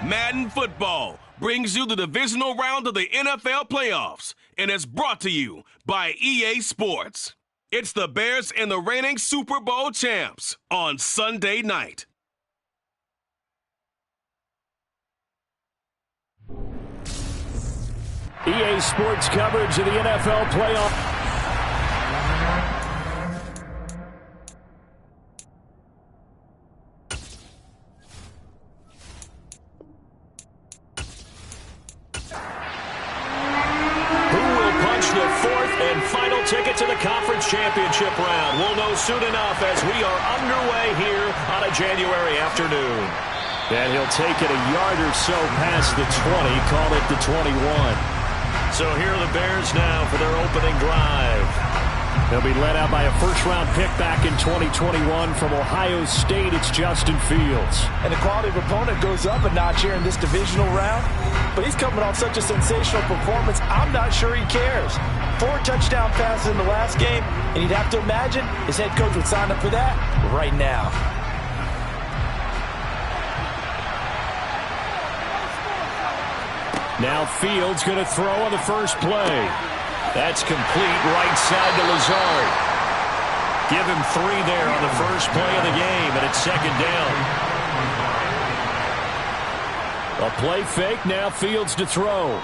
Madden Football brings you the divisional round of the NFL playoffs and is brought to you by EA Sports. It's the Bears and the reigning Super Bowl champs on Sunday night. EA Sports coverage of the NFL playoff. Ticket to the conference championship round. We'll know soon enough as we are underway here on a January afternoon. And he'll take it a yard or so past the 20, call it the 21. So here are the Bears now for their opening drive. They'll be led out by a first-round pick back in 2021 from Ohio State. It's Justin Fields. And the quality of opponent goes up a notch here in this divisional round. But he's coming off such a sensational performance, I'm not sure he cares. 4 touchdown passes in the last game, and you'd have to imagine his head coach would sign up for that right now. Now Fields going to throw on the first play. That's complete right side to Lazard. Give him 3 there on the first play of the game, and it's second down. A play fake, now Fields to throw.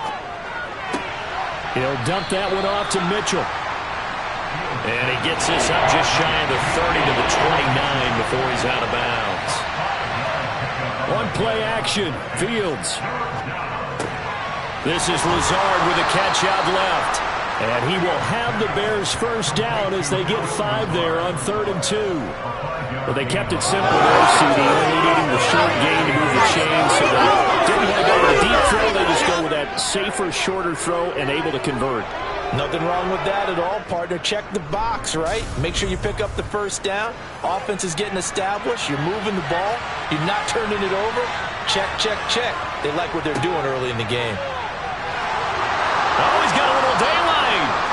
He'll dump that one off to Mitchell. And he gets this up just shy of the 30 to the 29 before he's out of bounds. One play action, Fields. This is Lazard with a catch out left. And he will have the Bears first down as they get 5 there on 3rd and 2. Well, they kept it simple there, CD, only needing the short gain to move the chain, so they didn't want to go with a deep throw. They just go with that safer, shorter throw and able to convert. Nothing wrong with that at all, partner. Check the box, right? Make sure you pick up the first down. Offense is getting established. You're moving the ball. You're not turning it over. Check, check, check. They like what they're doing early in the game. Oh, he's got a little daylight.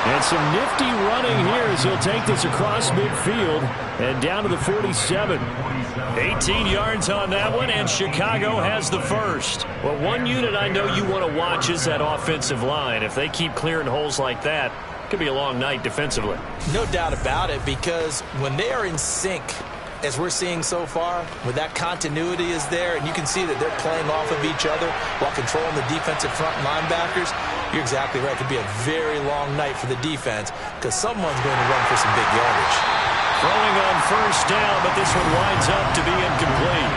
And some nifty running here as he'll take this across midfield and down to the 47. 18 yards on that one, and Chicago has the first. Well, one unit I know you want to watch is that offensive line. If they keep clearing holes like that, it could be a long night defensively. No doubt about it, because when they are in sync, as we're seeing so far, where that continuity is there, and you can see that they're playing off of each other while controlling the defensive front linebackers, you're exactly right. It could be a very long night for the defense because someone's going to run for some big yardage. Throwing on first down, but this one winds up to be incomplete.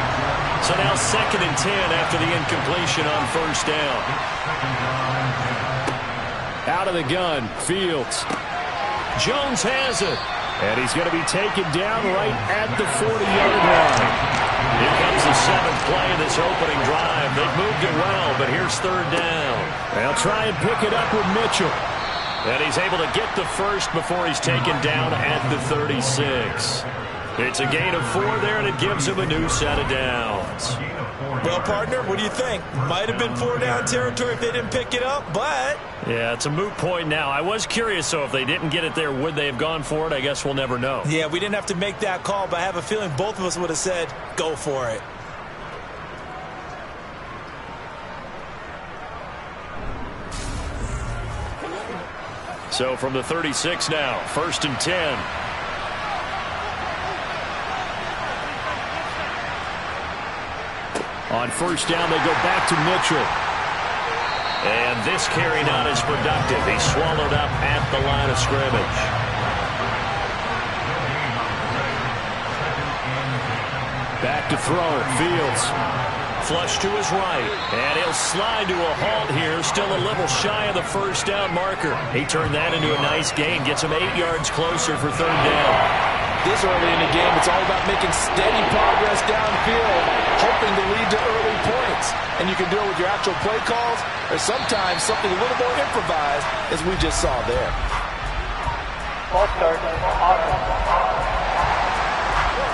So now 2nd and 10 after the incompletion on first down. Out of the gun, Fields. Jones has it. And he's going to be taken down right at the 40-yard line. Here comes the 7th play of this opening drive. They've moved it well, but here's 3rd down. They'll try and pick it up with Mitchell. And he's able to get the first before he's taken down at the 36. It's a gain of 4 there, and it gives him a new set of downs. Well, partner, what do you think? Might have been 4-down territory if they didn't pick it up, but... Yeah, it's a moot point now. I was curious, so if they didn't get it there, would they have gone for it? I guess we'll never know. Yeah, we didn't have to make that call, but I have a feeling both of us would have said, go for it. So from the 36 now, 1st and 10. On first down, they go back to Mitchell. And this carry not as productive. He's swallowed up at the line of scrimmage. Back to throw, Fields. Flush to his right. And he'll slide to a halt here. Still a little shy of the first down marker. He turned that into a nice gain. Gets him 8 yards closer for 3rd down. This early in the game, it's all about making steady progress downfield, hoping to lead to early points. And you can do it with your actual play calls, or sometimes something a little more improvised, as we just saw there.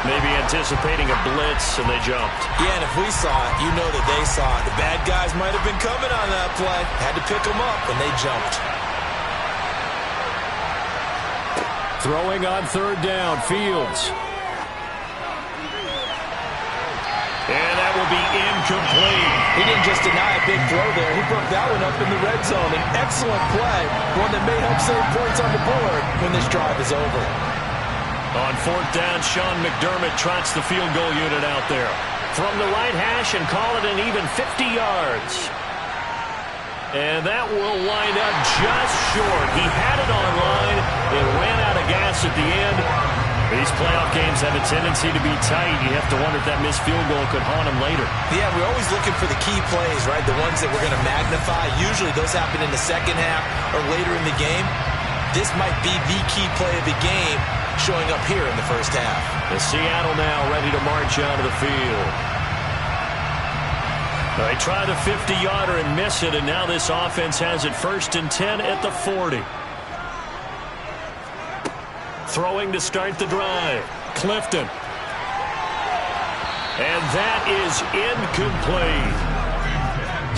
Maybe anticipating a blitz, and they jumped. Yeah, and if we saw it, you know that they saw it. The bad guys might have been coming on that play. Had to pick them up, and they jumped. Throwing on 3rd down, Fields. And that will be incomplete. He didn't just deny a big throw there. He broke that one up in the red zone. An excellent play, one that may help save points on the board when this drive is over. On fourth down, Sean McDermott trots the field goal unit out there. From the right hash and call it an even 50 yards. And that will wind up just short. He had it on line. It ran out of gas at the end. These playoff games have a tendency to be tight. You have to wonder if that missed field goal could haunt him later. Yeah, we're always looking for the key plays, right? The ones that we're going to magnify. Usually those happen in the second half or later in the game. This might be the key play of the game showing up here in the first half. The Seattle now ready to march out of the field. They try the 50-yarder and miss it, and now this offense has it 1st and 10 at the 40. Throwing to start the drive. Clifton. And that is incomplete.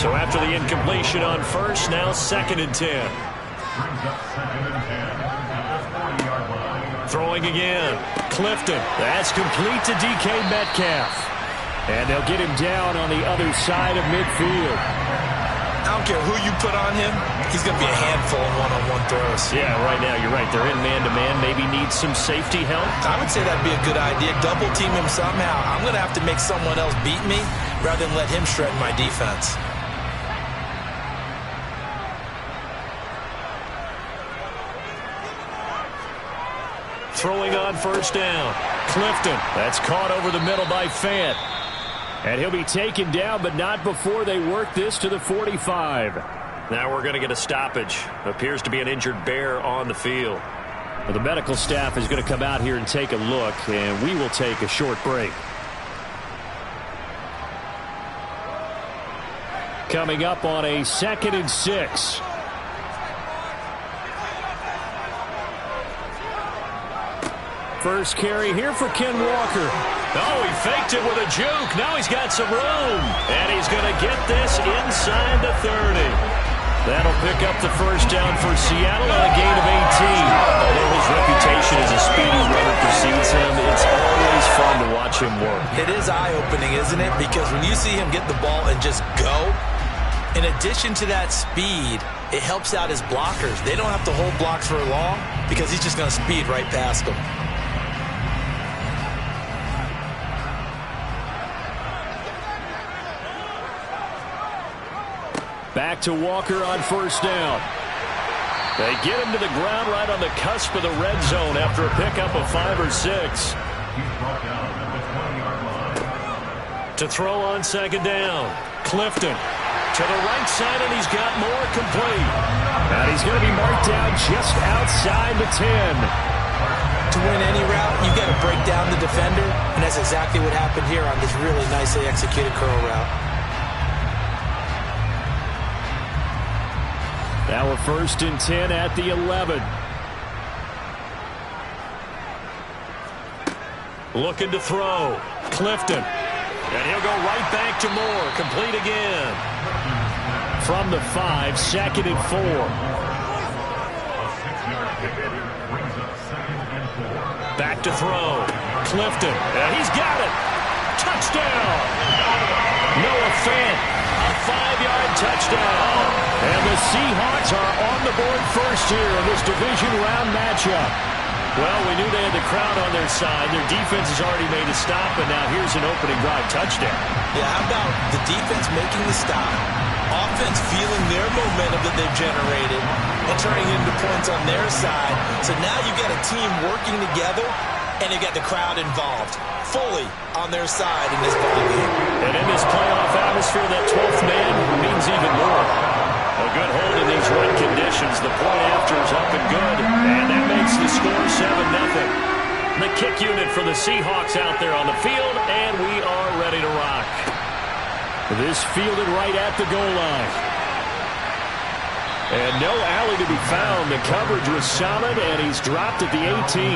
So after the incompletion on first, now 2nd and 10. Throwing again. Clifton. That's complete to DK Metcalf. And they'll get him down on the other side of midfield. I don't care who you put on him. He's going to be a handful in one-on-one throws. Yeah, right now, you're right. They're in man-to-man. Maybe needs some safety help. I would say that'd be a good idea. Double team him somehow. I'm going to have to make someone else beat me rather than let him shred my defense. Throwing on first down. Clifton. That's caught over the middle by Fant. And he'll be taken down, but not before they work this to the 45. Now we're going to get a stoppage. Appears to be an injured Bear on the field. Well, the medical staff is going to come out here and take a look, and we will take a short break. Coming up on a 2nd and 6. First carry here for Ken Walker. Oh, he faked it with a juke. Now he's got some room. And he's going to get this inside the 30. That'll pick up the first down for Seattle on a gain of 18. Although his reputation as a speedy runner precedes him, it's always fun to watch him work. It is eye-opening, isn't it? Because when you see him get the ball and just go, in addition to that speed, it helps out his blockers. They don't have to hold blocks for long because he's just going to speed right past them. Back to Walker on first down. They get him to the ground right on the cusp of the red zone after a pickup of 5 or 6. To throw on second down. Clifton to the right side, and he's got more complete. And he's going to be marked down just outside the 10. To win any route, you got to break down the defender, and that's exactly what happened here on this really nicely executed curl route. Now a 1st and 10 at the 11. Looking to throw. Clifton. And he'll go right back to Moore. Complete again. From the 5, 2nd and 4. Back to throw. Clifton. And he's got it. Touchdown. Noah Fant. A 5-yard touchdown. And the Seahawks are on the board first here in this division round matchup. Well, we knew they had the crowd on their side. Their defense has already made a stop, and now here's an opening drive touchdown. Yeah, how about the defense making the stop, offense feeling their momentum that they've generated, and turning it into points on their side. So now you've got a team working together, and you've got the crowd involved fully on their side in this ballgame. And in this playoff atmosphere, that 12th man means even more. A good hold in these wet conditions. The point after is up and good. And that makes the score 7-0. The kick unit for the Seahawks out there on the field, and we are ready to rock. This fielded right at the goal line. And no alley to be found. The coverage was solid, and he's dropped at the 18.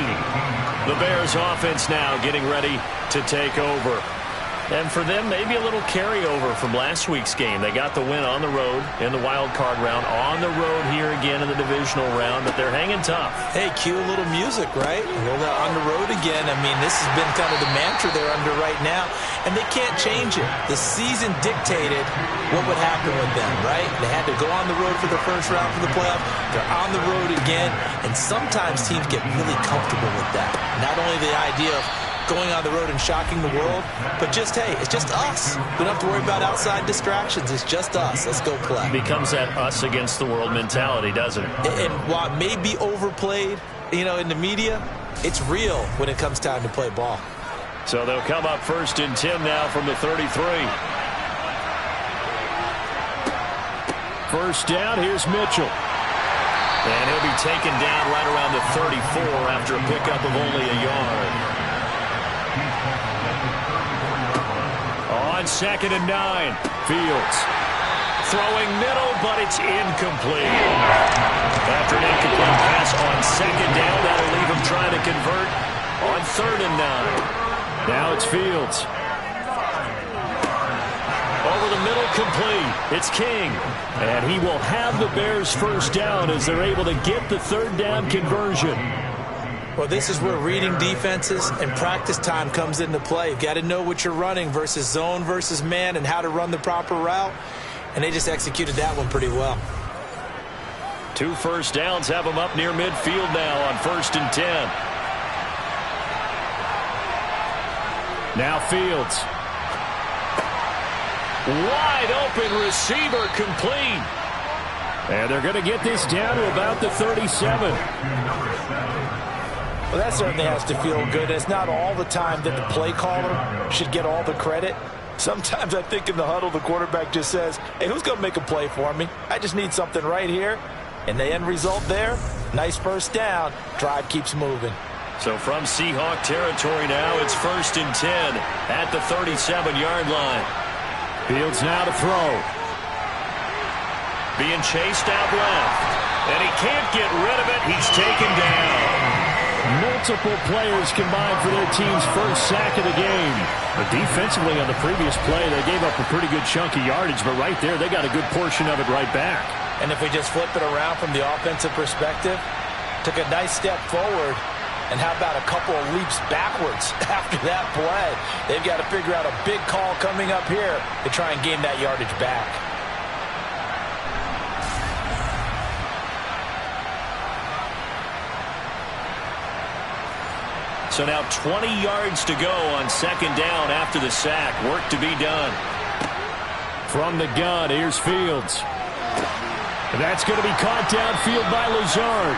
The Bears offense now getting ready to take over. And for them, maybe a little carryover from last week's game. They got the win on the road in the wild card round, on the road here again in the divisional round, but they're hanging tough. Hey, cue a little music, right? Well, they're on the road again. I mean, this has been kind of the mantra they're under right now, and they can't change it. The season dictated what would happen with them, right? They had to go on the road for the first round for the playoffs. They're on the road again, and sometimes teams get really comfortable with that. Not only the idea of going on the road and shocking the world, but just, hey, it's just us. We don't have to worry about outside distractions. It's just us. Let's go play. It becomes that us against the world mentality, doesn't it? And while it may be overplayed, in the media, it's real when it comes time to play ball. So they'll come up 1st and 10 now from the 33. First down, here's Mitchell. And he'll be taken down right around the 34 after a pickup of only a yard. On 2nd and 9, Fields throwing middle, but it's incomplete. After an incomplete pass on 2nd down, that'll leave him trying to convert on 3rd and 9. Now it's Fields. Over the middle, complete. It's King. And he will have the Bears first down as they're able to get the 3rd down conversion. Well, this is where reading defenses and practice time comes into play. You've got to know what you're running versus zone versus man and how to run the proper route. And they just executed that one pretty well. 2 first downs have them up near midfield now on 1st and 10. Now Fields. Wide open receiver, complete. And they're going to get this down to about the 37. Well, that certainly has to feel good. It's not all the time that the play caller should get all the credit. Sometimes I think in the huddle, the quarterback just says, hey, who's going to make a play for me? I just need something right here. And the end result there, nice first down. Drive keeps moving. So from Seahawk territory now, it's 1st and 10 at the 37-yard line. Fields now to throw. Being chased out left. And he can't get rid of it. He's taken down. Multiple players combined for their team's first sack of the game. But defensively on the previous play, they gave up a pretty good chunk of yardage, but right there, they got a good portion of it right back. And if we just flip it around from the offensive perspective, took a nice step forward, and how about a couple of leaps backwards after that play? They've got to figure out a big call coming up here to try and gain that yardage back. So now 20 yards to go on 2nd down after the sack. Work to be done. From the gun, here's Fields. And that's going to be caught downfield by Lazard.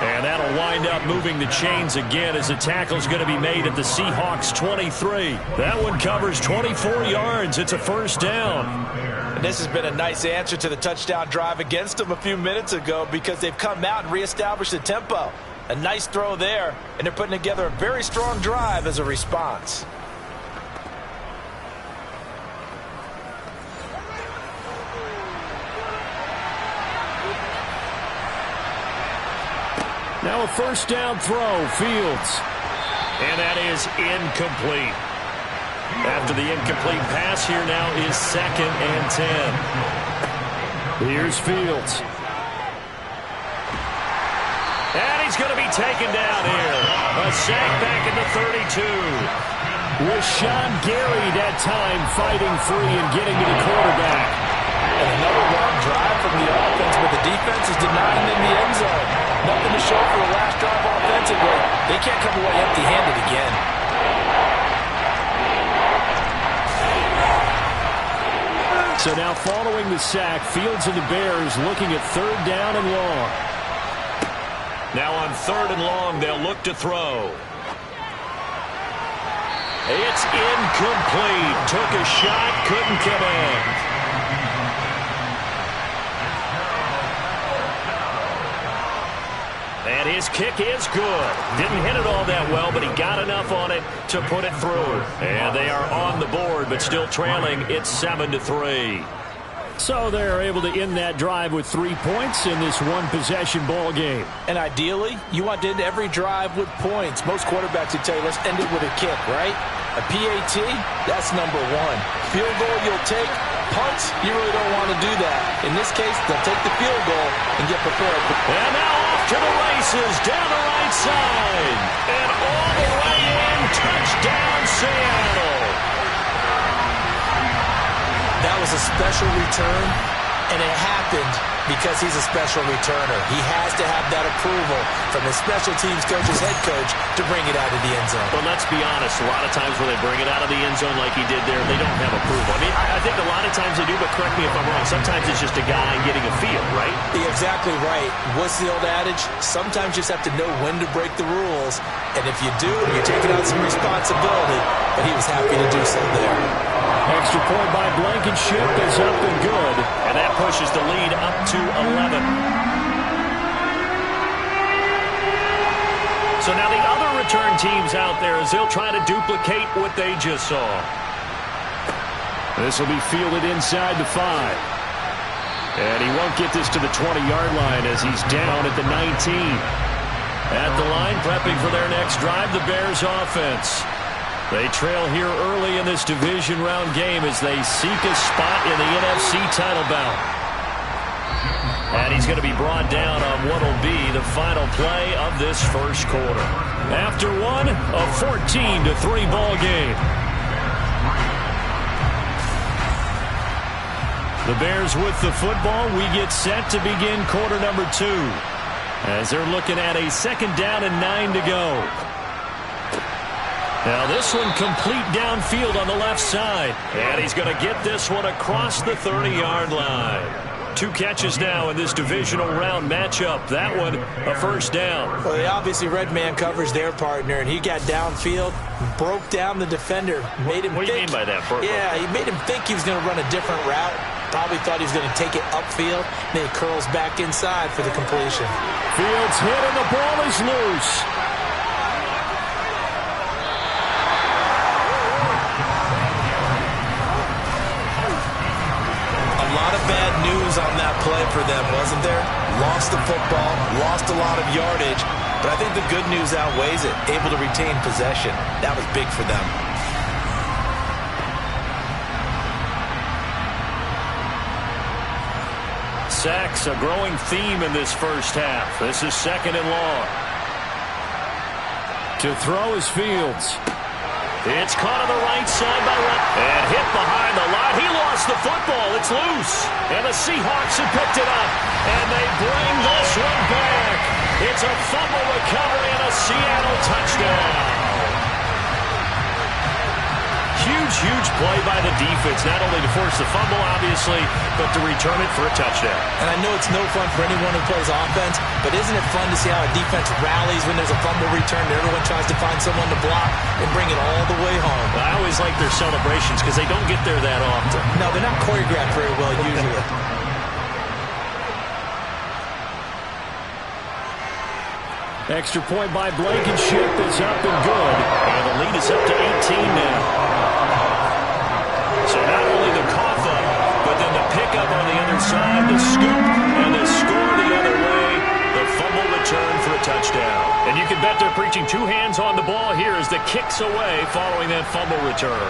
And that'll wind up moving the chains again as the tackle's going to be made at the Seahawks 23. That one covers 24 yards. It's a first down. And this has been a nice answer to the touchdown drive against them a few minutes ago because they've come out and reestablished the tempo. A nice throw there, and they're putting together a very strong drive as a response. Now a first down throw, Fields. And that is incomplete. After the incomplete pass, here now is 2nd and 10. Here's Fields. And he's going to be taken down here. A sack back in the 32. Rashawn Gary that time fighting free and getting to the quarterback. And another long drive from the offense, but the defense is denying them the end zone. Nothing to show for the last drive offensively. They can't come away empty-handed again. So now following the sack, Fields and the Bears looking at 3rd down and long. Now on 3rd and long, they'll look to throw. It's incomplete. Took a shot, couldn't connect. And his kick is good. Didn't hit it all that well, but he got enough on it to put it through. And they are on the board, but still trailing. It's 7-3. So they're able to end that drive with 3 points in this one-possession ball game. And ideally, you want to end every drive with points. Most quarterbacks would tell you, let's end it with a kick, right? A A PAT, that's number one. Field goal you'll take. Punts, you really don't want to do that. In this case, they'll take the field goal and get prepared. And now off to the races, down the right side. And all the way in, touchdown Seattle. That was a special return, and it happened because he's a special returner. He has to have that approval from his special teams coach's head coach to bring it out of the end zone. But let's be honest, a lot of times when they bring it out of the end zone like he did there, they don't have approval. I mean, I think a lot of times they do, but correct me if I'm wrong. Sometimes it's just a guy getting a feel, right? You're exactly right. What's the old adage? Sometimes you just have to know when to break the rules, and if you do, you're taking on some responsibility, but he was happy to do so there. Extra point by Blankenship is up and good. And that pushes the lead up to 11. So now the other return teams out there as they'll try to duplicate what they just saw. This will be fielded inside the 5. And he won't get this to the 20-yard line as he's down at the 19. At the line, prepping for their next drive, the Bears offense. They trail here early in this division round game as they seek a spot in the NFC title bout. And he's going to be brought down on what will be the final play of this first quarter. After one, a 14-3 ball game. The Bears with the football. We get set to begin quarter number 2 as they're looking at a 2nd down and 9 to go. Now this one complete downfield on the left side. And he's going to get this one across the 30-yard line. 2 catches now in this divisional round matchup. That one a first down. Well, they obviously red man covers their partner, and he got downfield, broke down the defender, made him What do you mean by that, Burko? Yeah, he made him think he was going to run a different route. Probably thought he was going to take it upfield. Then he curls back inside for the completion. Fields hit and the ball is loose. Bad news on that play for them, wasn't there? Lost the football, lost a lot of yardage, but I think the good news outweighs it. Able to retain possession. That was big for them. Sacks, a growing theme in this first half. This is 2nd and long. To throw is Fields. It's caught on the right side by Rupp. And hit behind the line. He lost the football. It's loose. And the Seahawks have picked it up. And they bring this one back. It's a fumble recovery and a Seattle touchdown. Huge play by the defense. Not only to force the fumble, obviously, but to return it for a touchdown. And I know it's no fun for anyone who plays offense, but isn't it fun to see how a defense rallies when there's a fumble return and everyone tries to find someone to block and bring it all the way home? I always like their celebrations because they don't get there that often. No, they're not choreographed very well usually. Extra point by Blankenship is up and good. And the lead is up to 18 now. So not only the cough up, but then the pickup on the other side, the scoop, and the score the other way. The fumble return for a touchdown. And you can bet they're preaching 2 hands on the ball here as the kicks away following that fumble return.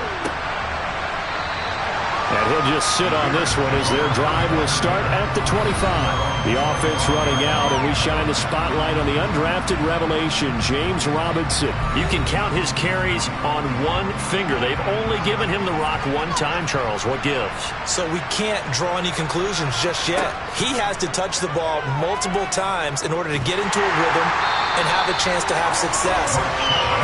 And he'll just sit on this one as their drive will start at the 25. The offense running out, and we shine the spotlight on the undrafted revelation, James Robinson. You can count his carries on one finger. They've only given him the rock one time, Charles. What gives? So we can't draw any conclusions just yet. He has to touch the ball multiple times in order to get into a rhythm and have a chance to have success.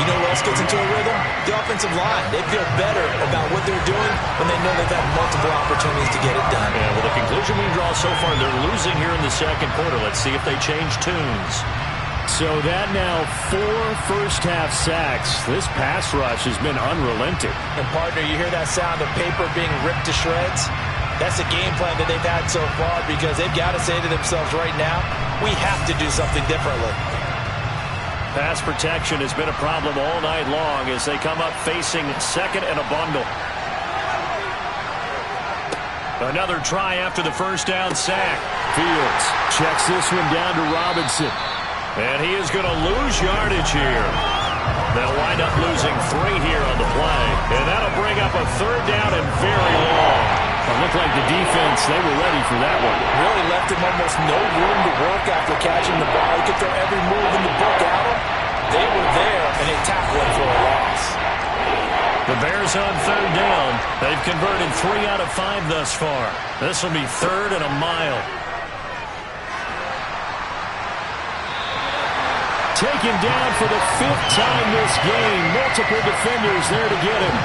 You know who else gets into a rhythm? The offensive line. They feel better about what they're doing when they know they've had multiple opportunities to get it done. Yeah, well, the conclusion we draw so far, they're losing here in the second quarter. Let's see if they change tunes. So that now 4 first-half sacks. This pass rush has been unrelenting. And, partner, you hear that sound of paper being ripped to shreds? That's the game plan that they've had so far because they've got to say to themselves right now, we have to do something differently. Pass protection has been a problem all night long as they come up facing 2nd and a bundle. Another try after the first down sack. Fields checks this one down to Robinson. And he is going to lose yardage here. They'll wind up losing 3 here on the play. a third down and very long. It looked like the defense, they were ready for that one. Really left him almost no room to work after catching the ball. He could throw every move in the book at him. They were there, and they tackled him for a loss. The Bears on third down. They've converted 3 out of 5 thus far. This will be 3rd and a mile. Taken down for the 5th time this game. Multiple defenders there to get him.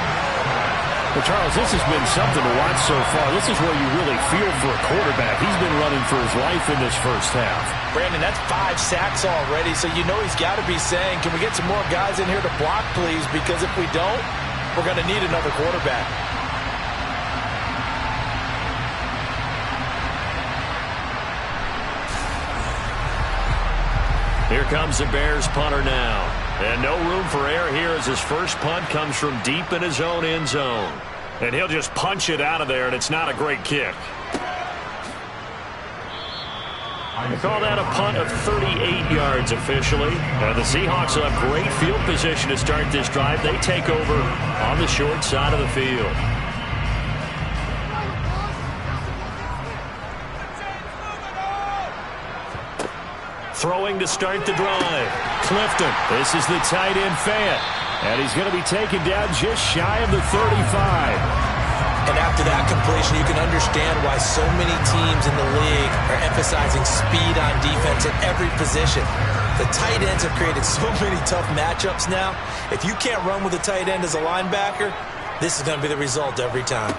But, Charles, this has been something to watch so far. This is where you really feel for a quarterback. He's been running for his life in this first half. Brandon, that's 5 sacks already, so you know he's got to be saying, can we get some more guys in here to block, please? Because if we don't, we're going to need another quarterback. Here comes the Bears punter now. And no room for error here as his first punt comes from deep in his own end zone. And he'll just punch it out of there, and it's not a great kick. They call that a punt of 38 yards officially. The Seahawks will have great field position to start this drive. They take over on the short side of the field. Throwing to start the drive. Clifton. This is the tight end Fant. And he's going to be taken down just shy of the 35. And after that completion, you can understand why so many teams in the league are emphasizing speed on defense at every position. The tight ends have created so many tough matchups now. If you can't run with a tight end as a linebacker, this is going to be the result every time.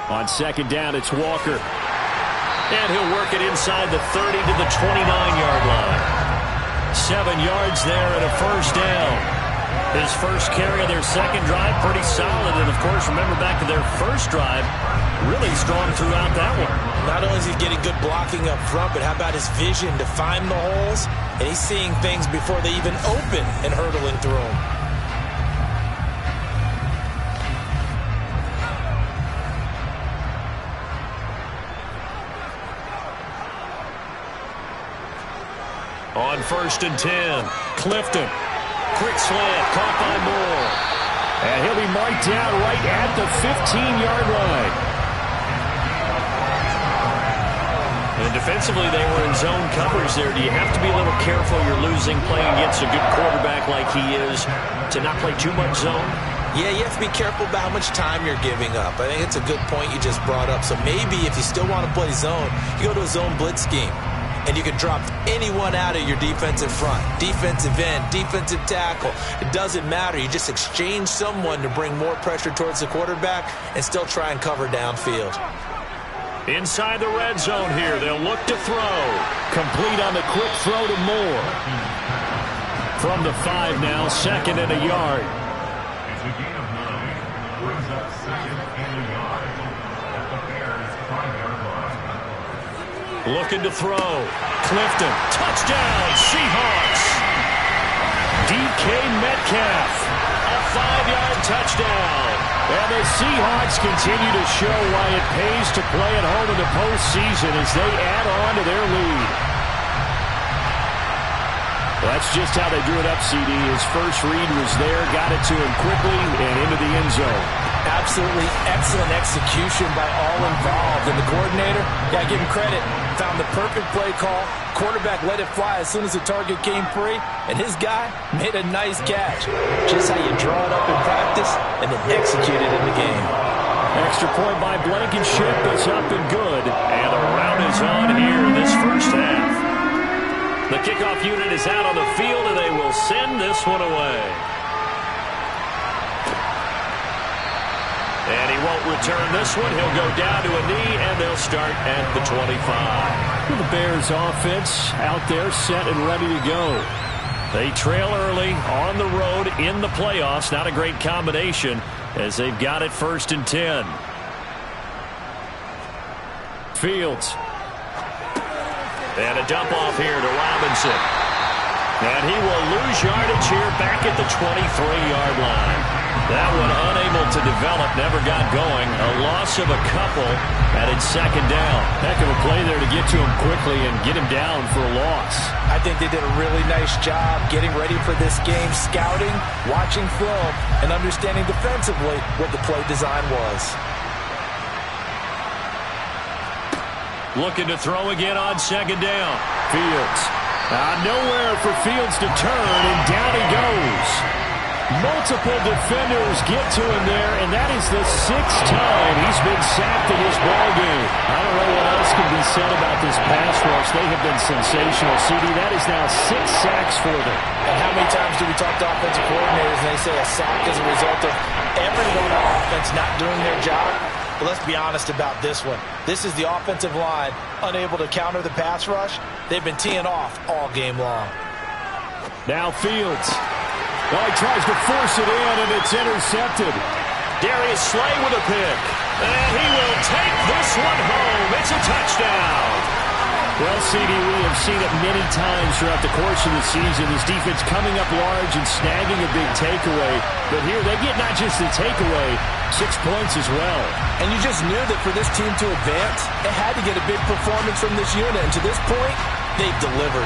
On second down, it's Walker. And he'll work it inside the 30 to the 29-yard line. 7 yards there and a first down. His first carry of their second drive, pretty solid. And, of course, remember back to their first drive, really strong throughout that one. Not only is he getting good blocking up front, but how about his vision to find the holes? And he's seeing things before they even open and hurdling through them. On 1st and 10, Clifton. Quick slant, caught by Moore. And he'll be marked down right at the 15-yard line. And defensively, they were in zone coverage there. Do you have to be a little careful you're losing playing against a good quarterback like he is to not play too much zone? Yeah, you have to be careful about how much time you're giving up. I think it's a good point you just brought up. So maybe if you still want to play zone, you go to a zone blitz scheme. And you can drop anyone out of your defensive front. Defensive end, defensive tackle. It doesn't matter. You just exchange someone to bring more pressure towards the quarterback and still try and cover downfield. Inside the red zone here. They'll look to throw. Complete on the quick throw to Moore. From the 5 now, 2nd and a yard. It's a gain of 9. Brings up 2nd and a yard at the Bears' 5-yard line. Looking to throw. Clifton. Touchdown, Seahawks. DK Metcalf. A 5-yard touchdown. And the Seahawks continue to show why it pays to play at home in the postseason as they add on to their lead. That's just how they drew it up, CD. His first read was there, got it to him quickly and into the end zone. Absolutely excellent execution by all involved. And the coordinator, got to give him credit, found the perfect play call. Quarterback let it fly as soon as the target came free. And his guy made a nice catch. Just how you draw it up in practice and then execute it in the game. Extra point by Blankenship is up and good. And the round is on here in this first half. The kickoff unit is out on the field, and they will send this one away. And he won't return this one. He'll go down to a knee, and they'll start at the 25. The Bears offense out there set and ready to go. They trail early on the road in the playoffs. Not a great combination as they've got it 1st and 10. Fields. And a dump off here to Robinson. And he will lose yardage here back at the 23-yard line. That one unable to develop, never got going. A loss of a couple, and it's second down. Heck of a play there to get to him quickly and get him down for a loss. I think they did a really nice job getting ready for this game, scouting, watching film, and understanding defensively what the play design was. Looking to throw again on second down. Fields. Nowhere for Fields to turn, and down he goes. Multiple defenders get to him there, and that is the 6th time he's been sacked in this ballgame. I don't know what else can be said about this pass rush. They have been sensational. CD, that is now 6 sacks for them. And how many times do we talk to offensive coordinators and they say a sack is a result of everyone on offense not doing their job? But let's be honest about this one. This is the offensive line unable to counter the pass rush. They've been teeing off all game long. Now Fields. Well, he tries to force it in, and it's intercepted. Darius Slay with a pick. And he will take this one home. It's a touchdown. Well, CD, we have seen it many times throughout the course of the season. This defense coming up large and snagging a big takeaway. But here they get not just the takeaway, 6 points as well. And you just knew that for this team to advance, it had to get a big performance from this unit. And to this point, they've delivered.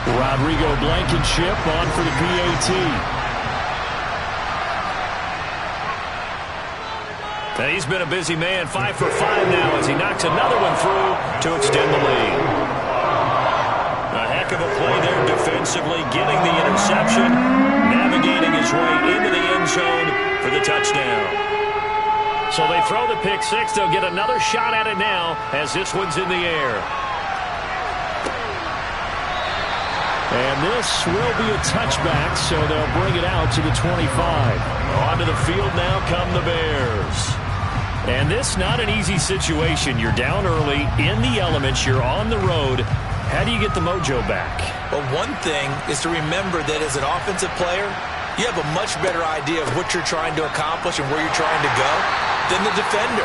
Rodrigo Blankenship on for the PAT. And he's been a busy man, 5 for 5 now as he knocks another one through to extend the lead. A heck of a play there defensively, getting the interception, navigating his way into the end zone for the touchdown. So they throw the pick six. They'll get another shot at it now as this one's in the air. And this will be a touchback, so they'll bring it out to the 25. Onto the field now come the Bears. And this not an easy situation. You're down early, in the elements, you're on the road. How do you get the mojo back? Well, one thing is to remember that as an offensive player, you have a much better idea of what you're trying to accomplish and where you're trying to go than the defender.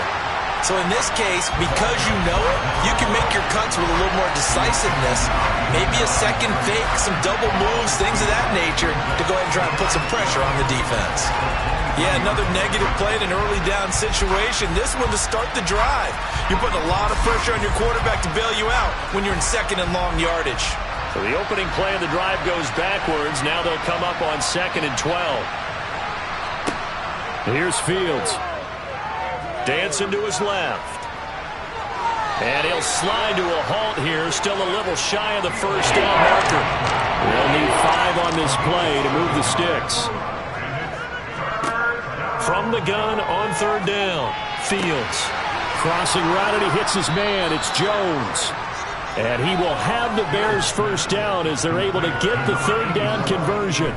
So in this case, because you know it, you can make your cuts with a little more decisiveness, maybe a second fake, some double moves, things of that nature, to go ahead and try and put some pressure on the defense. Yeah, another negative play in an early down situation. This one to start the drive. You're putting a lot of pressure on your quarterback to bail you out when you're in second and long yardage. So the opening play of the drive goes backwards. Now they'll come up on 2nd and 12. Here's Fields. Dancing to his left. And he'll slide to a halt here. Still a little shy of the first down marker. They'll need 5 on this play to move the sticks. From the gun on 3rd down. Fields. Crossing right, and he hits his man. It's Jones. And he will have the Bears first down as they're able to get the 3rd down conversion.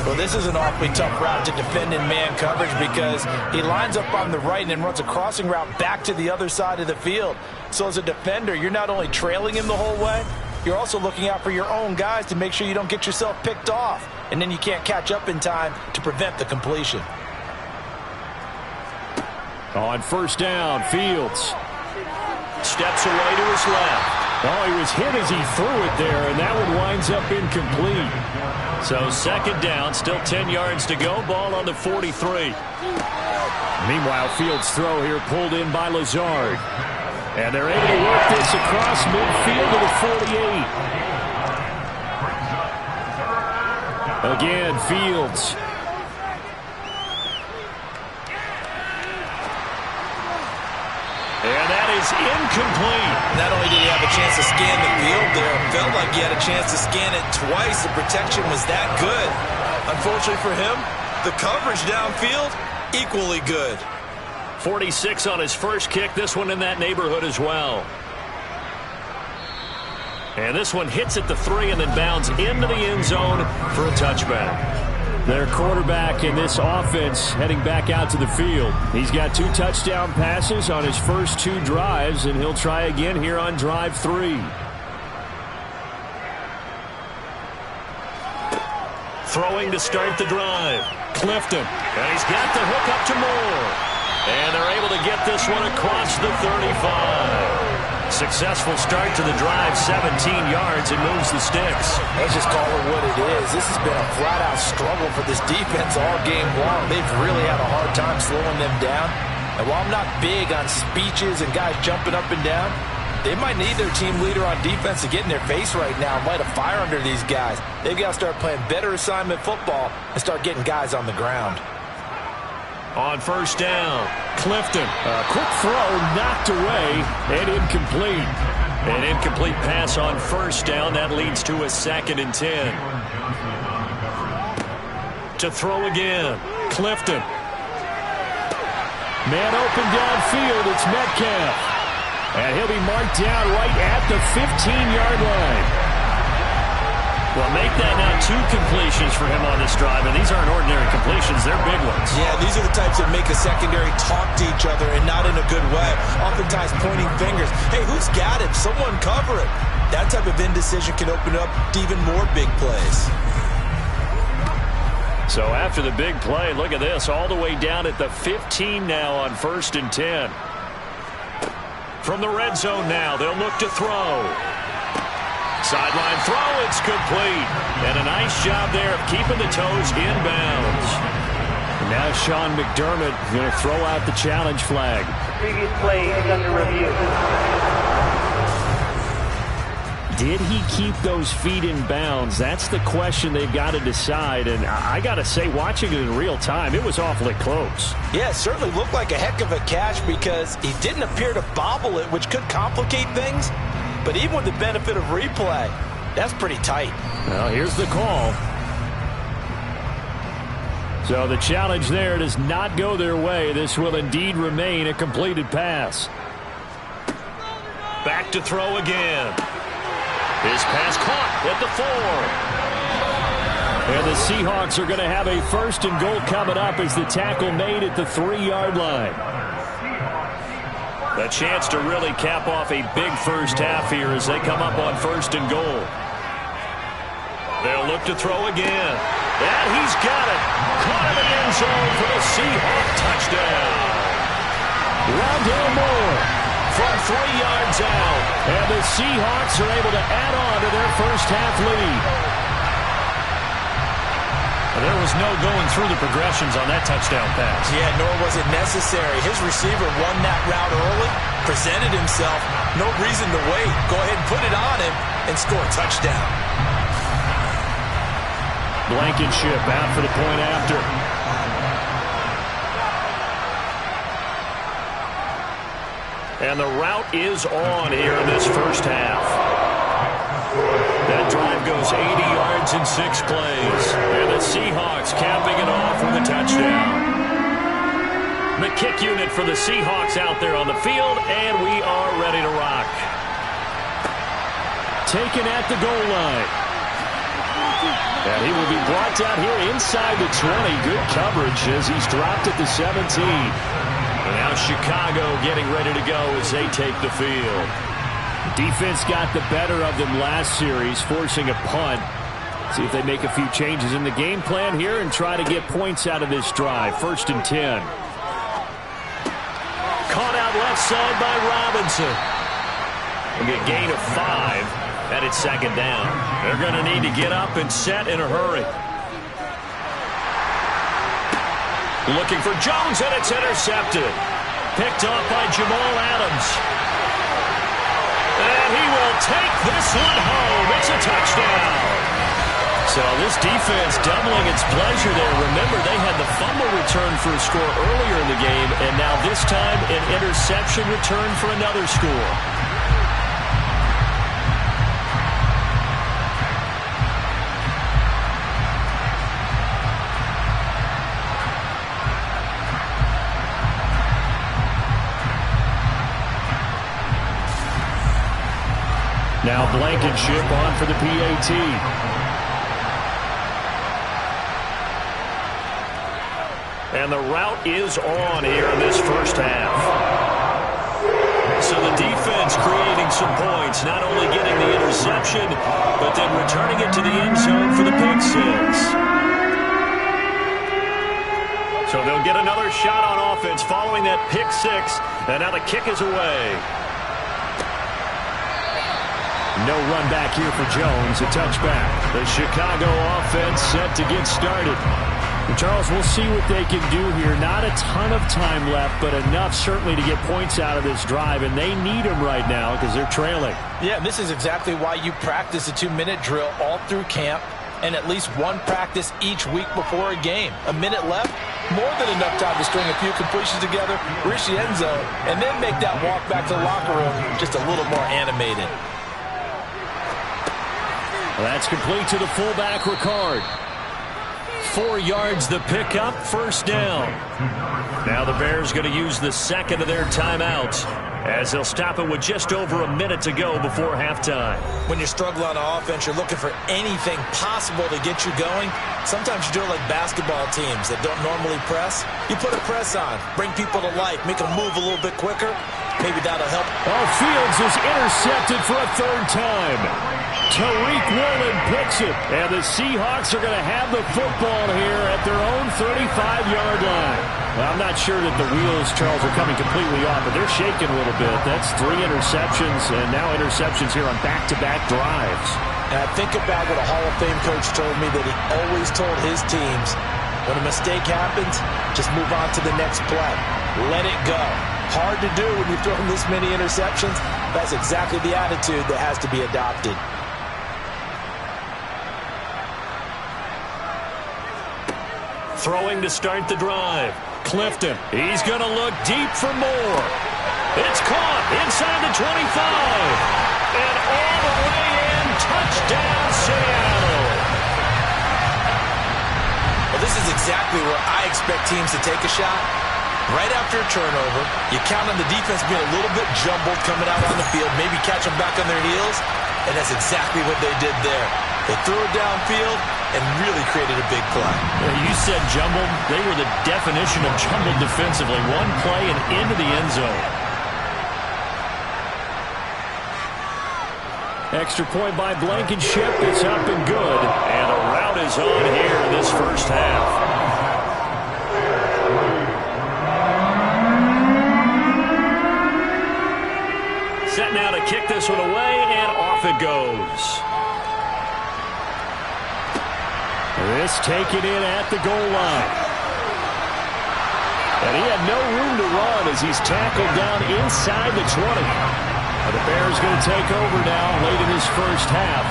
Well, this is an awfully tough route to defend in man coverage because he lines up on the right and then runs a crossing route back to the other side of the field. So as a defender, you're not only trailing him the whole way, you're also looking out for your own guys to make sure you don't get yourself picked off. And then you can't catch up in time to prevent the completion. On 1st down, Fields. Steps away to his left. Oh, he was hit as he threw it there, and that one winds up incomplete. So 2nd down, still 10 yards to go. Ball on the 43. Meanwhile, Fields' throw here pulled in by Lazard. And they're able to work this across midfield to the 48. Again, Fields. And that is incomplete. Not only did he have a chance to scan the field there, it felt like he had a chance to scan it twice. The protection was that good. Unfortunately for him, the coverage downfield, equally good. 46 on his first kick. This one in that neighborhood as well. And this one hits at the 3 and then bounds into the end zone for a touchback. Their quarterback in this offense heading back out to the field. He's got 2 touchdown passes on his first 2 drives, and he'll try again here on drive 3. Throwing to start the drive. Clifton. And he's got the hook up to Moore. And they're able to get this one across the 35. Successful start to the drive, 17 yards, and moves the sticks. Let's just call it what it is. This has been a flat-out struggle for this defense all game long. They've really had a hard time slowing them down. And while I'm not big on speeches and guys jumping up and down, they might need their team leader on defense to get in their face right now and light a fire under these guys. They've got to start playing better assignment football and start getting guys on the ground. On first down, Clifton. A quick throw knocked away and incomplete. An incomplete pass on first down. That leads to a 2nd and 10. To throw again, Clifton. Man open downfield, it's Metcalf. And he'll be marked down right at the 15-yard line. Well, make that now 2 completions for him on this drive, and these aren't ordinary completions. They're big ones. Yeah, these are the types that make a secondary talk to each other and not in a good way. Oftentimes pointing fingers. Hey, who's got it? Someone cover it. That type of indecision can open up to even more big plays. So after the big play, look at this, all the way down at the 15 now on 1st and 10. From the red zone now, they'll look to throw. Sideline throw, it's complete. And a nice job there of keeping the toes inbounds. And now Sean McDermott going to throw out the challenge flag. Previous play is under review. Did he keep those feet in bounds? That's the question they've got to decide. And I got to say, watching it in real time, it was awfully close. Yeah, it certainly looked like a heck of a catch because he didn't appear to bobble it, which could complicate things. But even with the benefit of replay, that's pretty tight. Well, here's the call. So the challenge there does not go their way. This will indeed remain a completed pass. Back to throw again. His pass caught at the 4. And the Seahawks are going to have a 1st and goal coming up as the tackle made at the 3-yard line. A chance to really cap off a big first half here as they come up on 1st and goal. They'll look to throw again. And he's got it. Caught in the end zone for the Seahawk touchdown. Rondale Moore from 3 yards out. And the Seahawks are able to add on to their first half lead. There was no going through the progressions on that touchdown pass. Yeah, nor was it necessary. His receiver won that route early, presented himself. No reason to wait. Go ahead and put it on him and score a touchdown. Blankenship out for the point after. And the route is on here in this first half. That drive goes 80 yards in 6 plays. And the Seahawks capping it off with a touchdown. The kick unit for the Seahawks out there on the field, and we are ready to rock. Taken at the goal line. And he will be brought down here inside the 20. Good coverage as he's dropped at the 17. And now Chicago getting ready to go as they take the field. Defense got the better of them last series, forcing a punt. See if they make a few changes in the game plan here and try to get points out of this drive. 1st and 10. Caught out left side by Robinson. Will be a gain of 5. And it's 2nd down. They're going to need to get up and set in a hurry. Looking for Jones, and it's intercepted. Picked off by Jamal Adams. And he will take this one home. It's a touchdown. So this defense doubling its pleasure there. Remember, they had the fumble return for a score earlier in the game, and now this time an interception return for another score. Now Blankenship on for the PAT. And the route is on here in this first half. So the defense creating some points, not only getting the interception, but then returning it to the end zone for the pick 6. So they'll get another shot on offense following that pick 6, and now the kick is away. No run back here for Jones. A touchback. The Chicago offense set to get started. Charles, we'll see what they can do here. Not a ton of time left, but enough certainly to get points out of this drive, and they need them right now because they're trailing. Yeah, this is exactly why you practice a 2-minute drill all through camp and at least one practice each week before a game. A minute left, more than enough time to string a few completions together, reach the end zone, and then make that walk back to the locker room just a little more animated. Well, that's complete to the fullback, Ricard. 4 yards the pickup, first down. Now the Bears going to use the second of their timeouts as they'll stop it with just over a minute to go before halftime. When you struggle on offense, you're looking for anything possible to get you going. Sometimes you do it like basketball teams that don't normally press. You put a press on, bring people to life, make them move a little bit quicker. Maybe that'll help. Oh, Fields is intercepted for a third time. Tariq Woolen picks it, and the Seahawks are going to have the football here at their own 35-yard line. Well, I'm not sure that the wheels, Charles, are coming completely off, but they're shaking a little bit. That's 3 interceptions, and now interceptions here on back-to-back drives. And I think about what a Hall of Fame coach told me, that he always told his teams, when a mistake happens, just move on to the next play. Let it go. Hard to do when you've thrown this many interceptions. That's exactly the attitude that has to be adopted. Throwing to start the drive. Clifton. He's going to look deep for more. It's caught inside the 25. And all the way in. Touchdown, Seattle. Well, this is exactly where I expect teams to take a shot. Right after a turnover, you count on the defense being a little bit jumbled coming out on the field, maybe catch them back on their heels, and that's exactly what they did there. They threw it downfield and really created a big play. You said jumbled. They were the definition of jumbled defensively. One play and into the end zone. Extra point by Blankenship. It's up and good. And a rout is on here in this first half. Set now to kick this one away, and off it goes. This taken in at the goal line. And he had no room to run as he's tackled down inside the 20. The Bears going to take over now late in this first half.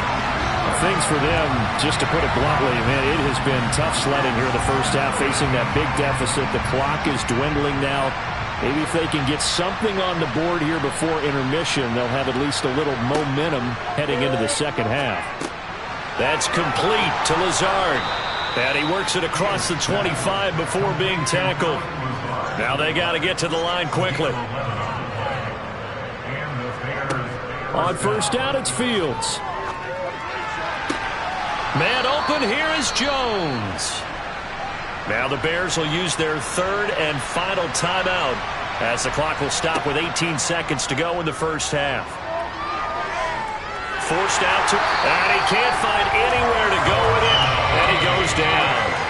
Things for them, just to put it bluntly, man, it has been tough sledding here in the first half, facing that big deficit. The clock is dwindling now. Maybe if they can get something on the board here before intermission, they'll have at least a little momentum heading into the second half. That's complete to Lazard. And he works it across the 25 before being tackled. Now they got to get to the line quickly. On first down, it's Fields. Man open, here is Jones. Now the Bears will use their third and final timeout as the clock will stop with 18 seconds to go in the first half. Forced out to, and he can't find anywhere to go with it, and he goes down.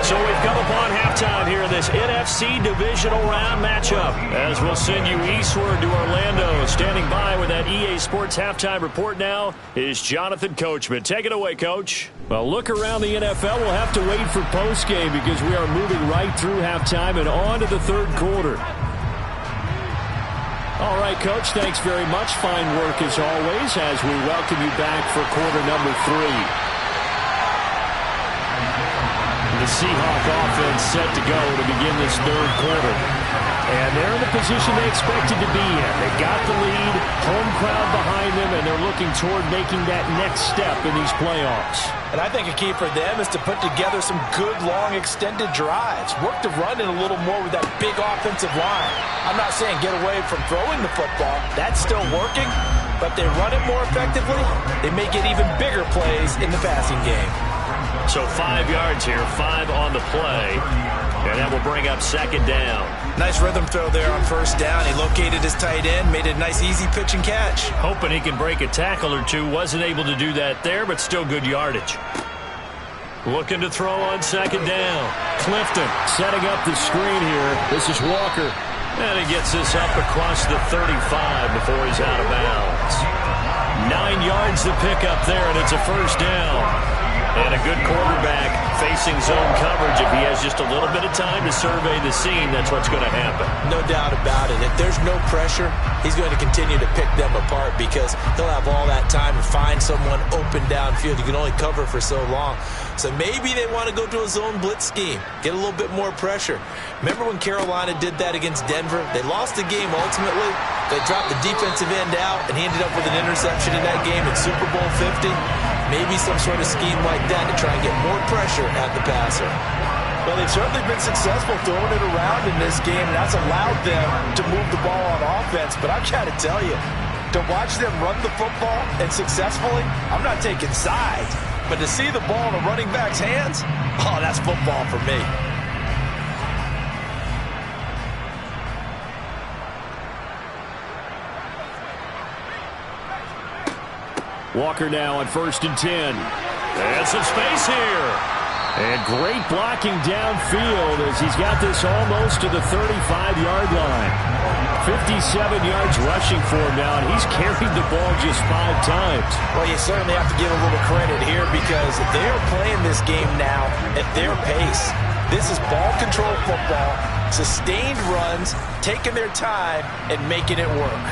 So we've come upon halftime here in this NFC Divisional Round matchup as we'll send you eastward to Orlando. Standing by with that EA Sports Halftime Report now is Jonathan Coachman. Take it away, Coach. Well, look around the NFL. We'll have to wait for postgame because we are moving right through halftime and on to the third quarter. All right, Coach, thanks very much. Fine work as always as we welcome you back for quarter number 3. The Seahawks offense set to go to begin this third quarter. And they're in the position they expected to be in. They got the lead, home crowd behind them, and they're looking toward making that next step in these playoffs. And I think a key for them is to put together some good, long, extended drives. Work to run it a little more with that big offensive line. I'm not saying get away from throwing the football. That's still working. But they run it more effectively, they may get even bigger plays in the passing game. So 5 yards here, 5 on the play. And that will bring up second down. Nice rhythm throw there on first down. He located his tight end, made a nice easy pitch and catch. Hoping he can break a tackle or two. Wasn't able to do that there, but still good yardage. Looking to throw on second down. Clifton setting up the screen here. This is Walker. And he gets this up across the 35 before he's out of bounds. finds the pickup there, and it's a first down. And a good quarterback facing zone coverage. If he has just a little bit of time to survey the scene, that's what's going to happen. No doubt about it. If there's no pressure, he's going to continue to pick them apart because he'll have all that time to find someone open downfield. You can only cover for so long. So maybe they want to go to a zone blitz scheme, get a little bit more pressure. Remember when Carolina did that against Denver? They lost the game ultimately. They dropped the defensive end out, and he ended up with an interception in that game in Super Bowl 50. Maybe some sort of scheme like that to try and get more pressure at the passer. Well, they've certainly been successful throwing it around in this game, and that's allowed them to move the ball on offense. But I've got to tell you, to watch them run the football and successfully, I'm not taking sides. But to see the ball in a running back's hands, oh, that's football for me. Walker now on 1st and 10. And some space here. And great blocking downfield as he's got this almost to the 35-yard line. 57 yards rushing for him now, and he's carried the ball just 5 times. Well, you certainly have to give a little credit here because they're playing this game now at their pace. This is ball control football, sustained runs, taking their time, and making it work.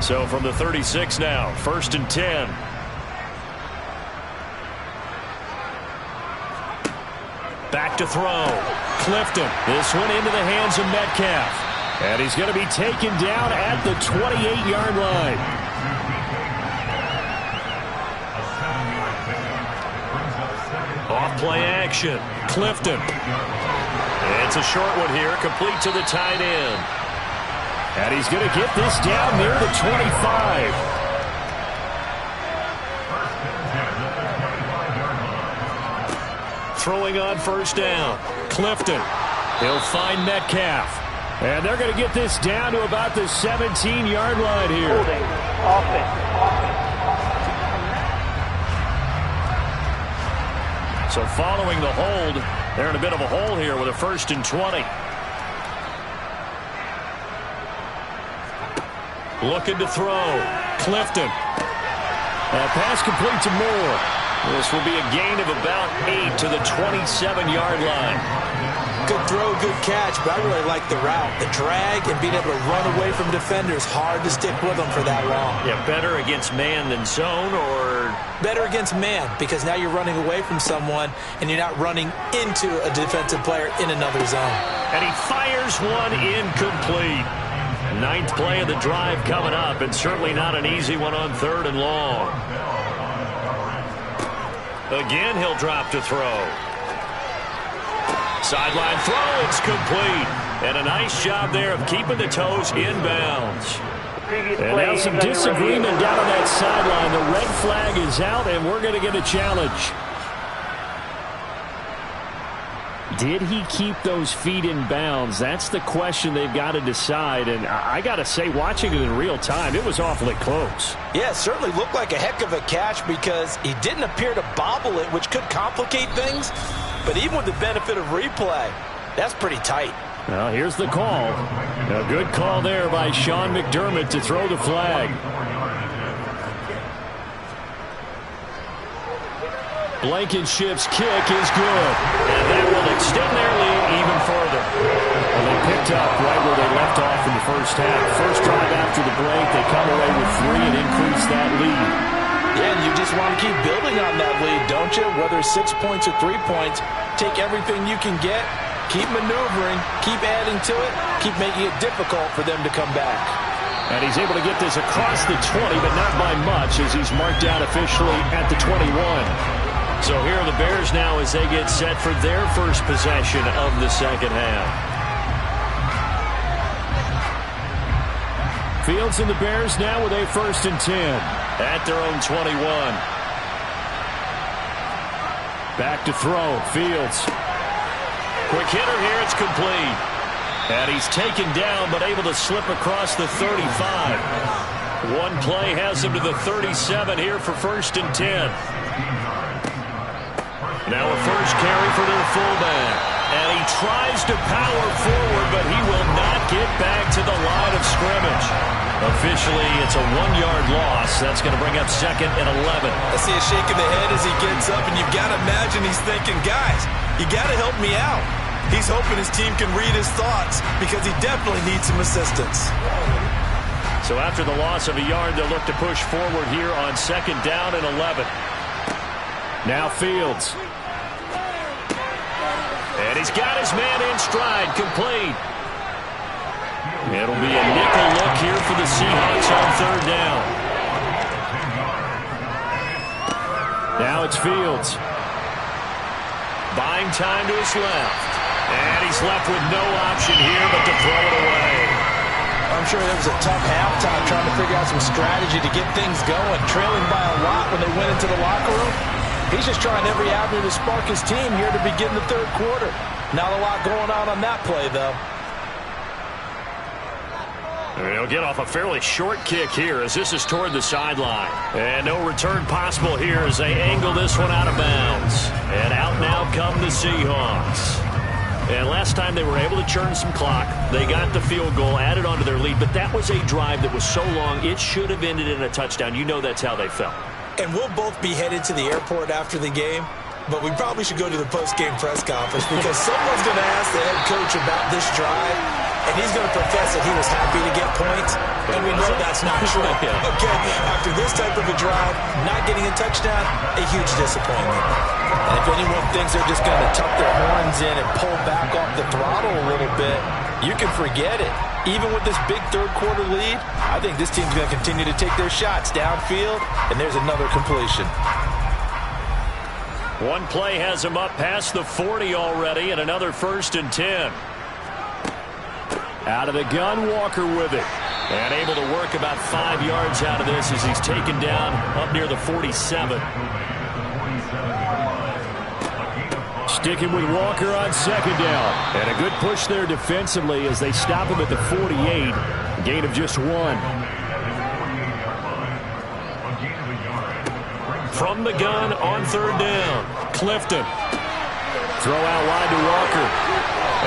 So from the 36 now, 1st and 10. Back to throw. Clifton. This one into the hands of Metcalf. And he's going to be taken down at the 28-yard line. Off play action. Clifton. It's a short one here, complete to the tight end. And he's going to get this down near the 25. Throwing on 1st down. Clifton. He'll find Metcalf. And they're going to get this down to about the 17-yard line here. Holding. Offense. So following the hold, they're in a bit of a hole here with a 1st and 20. Looking to throw. Clifton. Pass complete to Moore. This will be a gain of about 8 to the 27-yard line. Good throw, good catch, but I really like the route. The drag and being able to run away from defenders, hard to stick with them for that long. Yeah, better against man than zone, or? Better against man, because now you're running away from someone and you're not running into a defensive player in another zone. And he fires one incomplete. 9th play of the drive coming up, and certainly not an easy one on 3rd and long. Again, he'll drop to throw. Sideline throw, it's complete. And a nice job there of keeping the toes inbounds. And now some disagreement down on that sideline. The red flag is out, and we're going to get a challenge. Did he keep those feet in bounds? That's the question they've got to decide. And I got to say, watching it in real time, it was awfully close. Yeah, it certainly looked like a heck of a catch because he didn't appear to bobble it, which could complicate things. But even with the benefit of replay, that's pretty tight. Well, here's the call. A good call there by Sean McDermott to throw the flag. Blankenship's kick is good. And that will extend their lead even further. Well, they picked up right where they left off in the first half. First drive after the break, they come away with 3 and increase that lead. Yeah, and you just want to keep building on that lead, don't you? Whether it's 6 points or 3 points, take everything you can get, keep maneuvering, keep adding to it, keep making it difficult for them to come back. And he's able to get this across the 20, but not by much as he's marked down officially at the 21. So here are the Bears now as they get set for their first possession of the second half. Fields and the Bears now with a 1st and 10. At their own 21. Back to throw. Fields. Quick hitter here. It's complete. And he's taken down but able to slip across the 35. One play has him to the 37 here for 1st and 10. Now a first carry for their fullback. And he tries to power forward, but he will not get back to the line of scrimmage. Officially, it's a 1-yard loss. That's going to bring up 2nd and 11. I see a shake of the head as he gets up, and you've got to imagine he's thinking, guys, you got to help me out. He's hoping his team can read his thoughts because he definitely needs some assistance. So after the loss of a yard, they'll look to push forward here on 2nd down and 11. Now Fields. And he's got his man in stride, complete. It'll be a nickel look here for the Seahawks on 3rd down. Now it's Fields. Buying time to his left. And he's left with no option here but to throw it away. I'm sure there was a tough halftime trying to figure out some strategy to get things going, trailing by a lot when they went into the locker room. He's just trying every avenue to spark his team here to begin the 3rd quarter. Not a lot going on that play, though. He'll get off a fairly short kick here as this is toward the sideline. And no return possible here as they angle this one out of bounds. And out now come the Seahawks. And last time they were able to churn some clock. They got the field goal, added onto their lead. But that was a drive that was so long, it should have ended in a touchdown. You know that's how they felt. And we'll both be headed to the airport after the game. But we probably should go to the post-game press conference because someone's going to ask the head coach about this drive, and he's going to profess that he was happy to get points, and we know that's not true. Okay, after this type of a drive, not getting a touchdown, a huge disappointment. And if anyone thinks they're just going to tuck their horns in and pull back off the throttle a little bit, you can forget it. Even with this big 3rd quarter lead, I think this team's going to continue to take their shots downfield, and there's another completion. One play has him up past the 40 already, and another 1st and 10. Out of the gun, Walker with it. And able to work about 5 yards out of this as he's taken down up near the 47. Sticking with Walker on 2nd down. And a good push there defensively as they stop him at the 48. Gain of just 1. From the gun on 3rd down. Clifton. Throw out wide to Walker.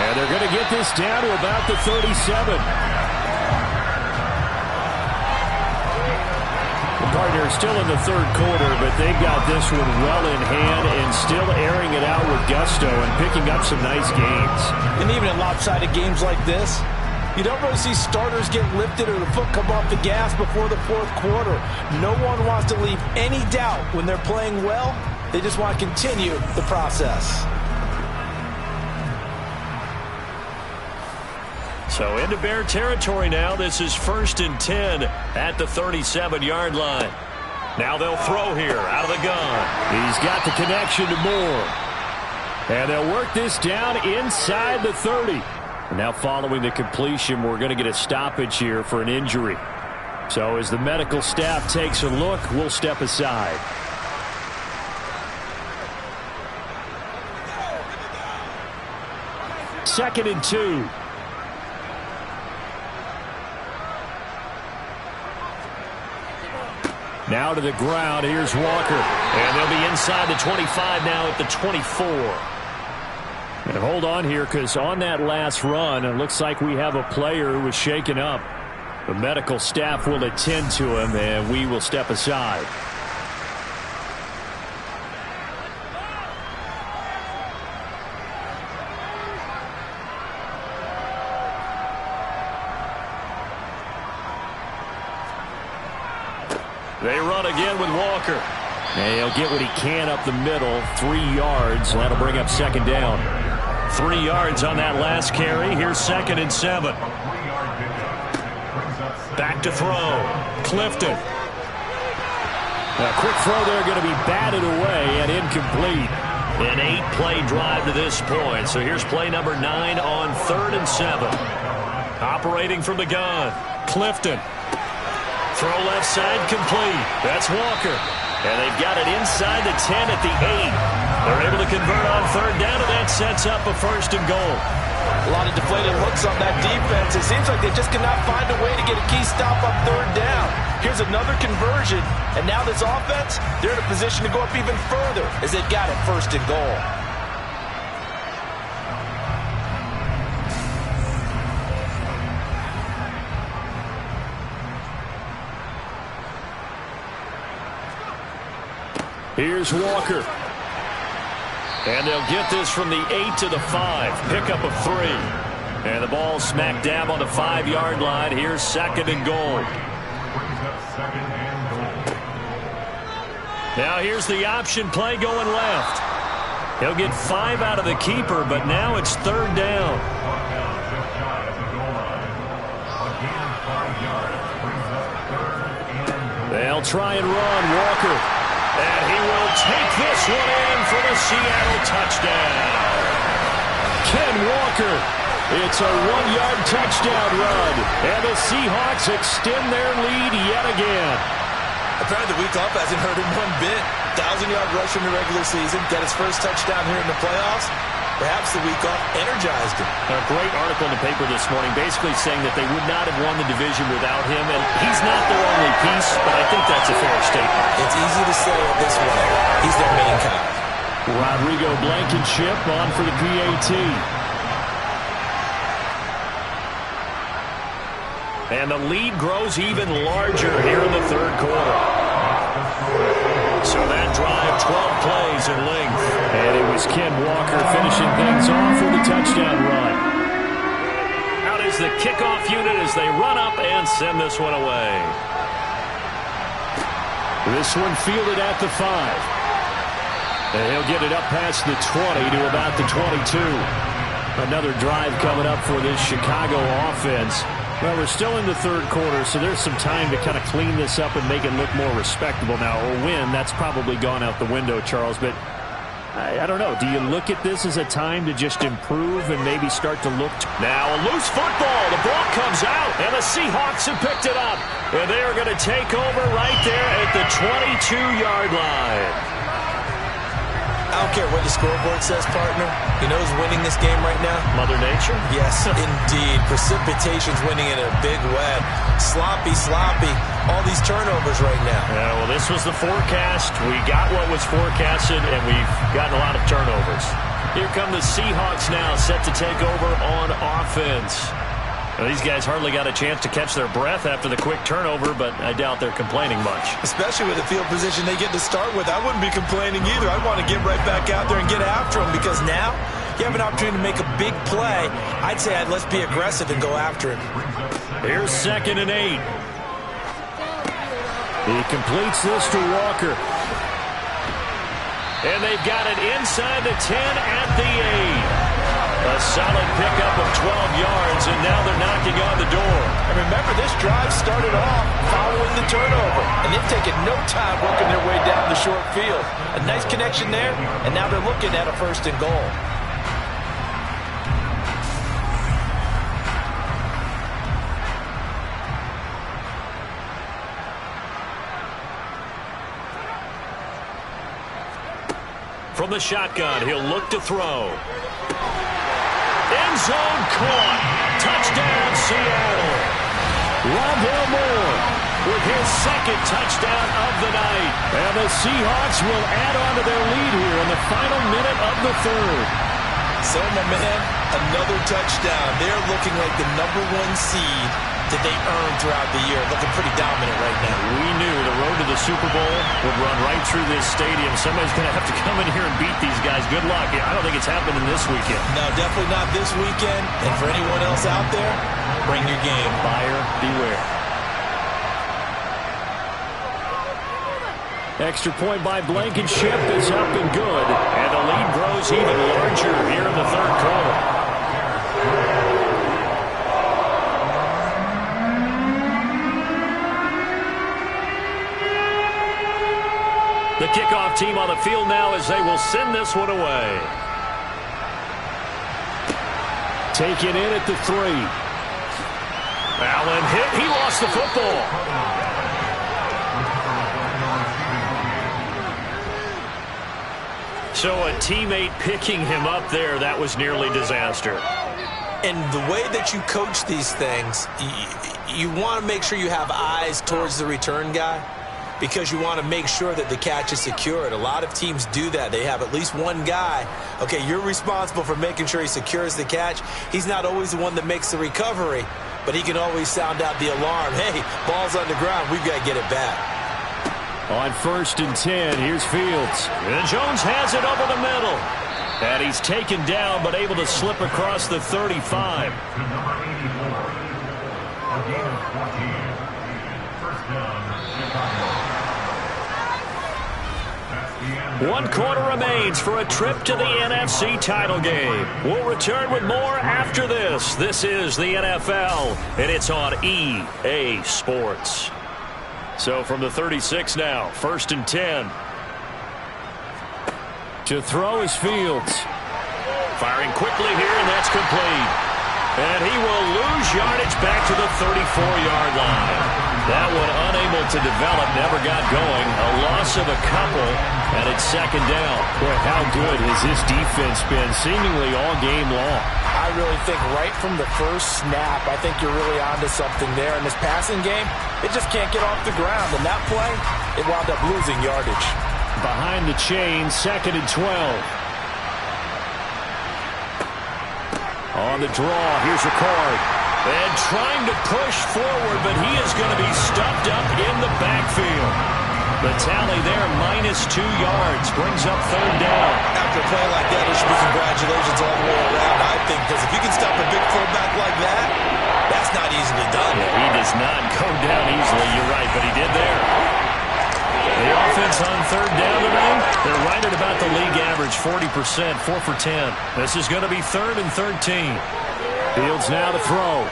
And they're going to get this down to about the 37. The Cardinals still in the 3rd quarter, but they've got this one well in hand and still airing it out with gusto and picking up some nice gains. And even in lopsided games like this, you don't really see starters get lifted or the foot come off the gas before the 4th quarter. No one wants to leave any doubt when they're playing well. They just want to continue the process. So into Bear territory now. This is 1st and 10 at the 37-yard line. Now they'll throw here out of the gun. He's got the connection to Moore. And they'll work this down inside the 30. Now following the completion, we're going to get a stoppage here for an injury. So as the medical staff takes a look, we'll step aside. Second and 2. Now to the ground. Here's Walker. And they'll be inside the 25 now at the 24. And hold on here because on that last run, it looks like we have a player who was shaken up. The medical staff will attend to him, and we will step aside. They run again with Walker. And he'll get what he can up the middle, 3 yards. That'll bring up 2nd down. 3 yards on that last carry. Here's 2nd and 7. Back to throw. Clifton. A quick throw there going to be batted away and incomplete. An 8-play drive to this point. So here's play number 9 on 3rd and 7. Operating from the gun. Clifton. Throw left side complete. That's Walker. And they've got it inside the 10 at the 8. They're able to convert on 3rd down, and that sets up a 1st and goal. A lot of deflated looks on that defense. It seems like they just cannot find a way to get a key stop up 3rd down. Here's another conversion, and now this offense, they're in a position to go up even further as they've got it 1st and goal. Here's Walker. And they'll get this from the 8 to the 5. Pickup of 3. And the ball smack dab on the 5-yard line. Here's 2nd and goal. Now here's the option play going left. He'll get 5 out of the keeper, but now it's 3rd down. They'll try and run. Walker. And he will take this one in for the Seattle touchdown. Ken Walker. It's a 1-yard touchdown run. And the Seahawks extend their lead yet again. Apparently the week off hasn't hurt him one bit. 1,000-yard rush in the regular season. Got his first touchdown here in the playoffs. Perhaps the week off energized him. A great article in the paper this morning basically saying that they would not have won the division without him. And he's not their only piece, but I think that's a fair statement. It's easy to say it this way. He's their main guy. Rodrigo Blankenship on for the PAT. And the lead grows even larger here in the 3rd quarter. So that drive, 12 plays in length. And it was Ken Walker finishing things off with a touchdown run. Out is the kickoff unit as they run up and send this one away. This one fielded at the 5. And he'll get it up past the 20 to about the 22. Another drive coming up for this Chicago offense. Well, we're still in the 3rd quarter, so there's some time to kind of clean this up and make it look more respectable now. Or win, that's probably gone out the window, Charles. But I don't know. Do you look at this as a time to just improve and maybe start to look? Now a loose football. The ball comes out, and the Seahawks have picked it up. And they are going to take over right there at the 22-yard line. I don't care what the scoreboard says, partner. You know who's winning this game right now? Mother Nature? Yes, indeed. Precipitation's winning in a big way. Sloppy. All these turnovers right now. Yeah, well, this was the forecast. We got what was forecasted, and we've gotten a lot of turnovers. Here come the Seahawks now, set to take over on offense. Well, these guys hardly got a chance to catch their breath after the quick turnover, but I doubt they're complaining much. Especially with the field position they get to start with. I wouldn't be complaining either. I'd want to get right back out there and get after them because now you have an opportunity to make a big play. I'd say let's be aggressive and go after him. Here's 2nd and 8. He completes this to Walker. And they've got it inside the 10 at the 8. A solid pickup of 12 yards, and now they're knocking on the door. And remember, this drive started off following the turnover, and they've taken no time working their way down the short field. A nice connection there, and now they're looking at a 1st and goal. From the shotgun, he'll look to throw. End zone caught. Touchdown, Seattle. Rondale Moore with his 2nd touchdown of the night. And the Seahawks will add on to their lead here in the final minute of the 3rd. So, my man, another touchdown. They're looking like the #1 seed that they earned throughout the year. Looking pretty dominant right now. We knew the road to the Super Bowl would run right through this stadium. Somebody's going to have to come in here and beat these guys. Good luck. I don't think it's happening this weekend. No, definitely not this weekend. And for anyone else out there, bring your game. Buyer beware. Extra point by Blankenship is up and good. And the lead grows even larger here in the 3rd quarter. The kickoff team on the field now as they will send this one away. Taken in at the 3. Allen hit. He lost the football. So a teammate picking him up there, that was nearly disaster. And the way that you coach these things, you want to make sure you have eyes towards the return guy because you want to make sure that the catch is secured. A lot of teams do that. They have at least one guy. Okay, you're responsible for making sure he secures the catch. He's not always the one that makes the recovery, but he can always sound out the alarm. Hey, ball's on the ground. We've got to get it back. On 1st and 10, here's Fields. And Jones has it over the middle. And he's taken down, but able to slip across the 35. To number 84. A gain of 14. First down, Chicago. That's the end. 1 quarter remains for a trip to the NFC title game. We'll return with more after this. This is the NFL, and it's on EA Sports. So from the 36 now, 1st and 10. To throw is Fields. Firing quickly here, and that's complete. And he will lose yardage back to the 34-yard line. That one unable to develop, never got going. A loss of a couple, and it's 2nd down. Boy, how good has this defense been seemingly all game long? I really think right from the first snap, I think you're really onto something there. In this passing game, it just can't get off the ground. And that play, it wound up losing yardage. Behind the chain, 2nd and 12. On the draw, here's Ricard. And trying to push forward, but he is going to be stuffed up in the backfield. The tally there, -2 yards, brings up 3rd down. After a play like that, there should be congratulations all the way around, I think, because if you can stop a big fullback like that, that's not easily done. Yeah, he does not go down easily, you're right, but he did there. The offense on 3rd down today, they're right at about the league average, 40%, 4 for 10. This is going to be 3rd and 13. Fields now to throw.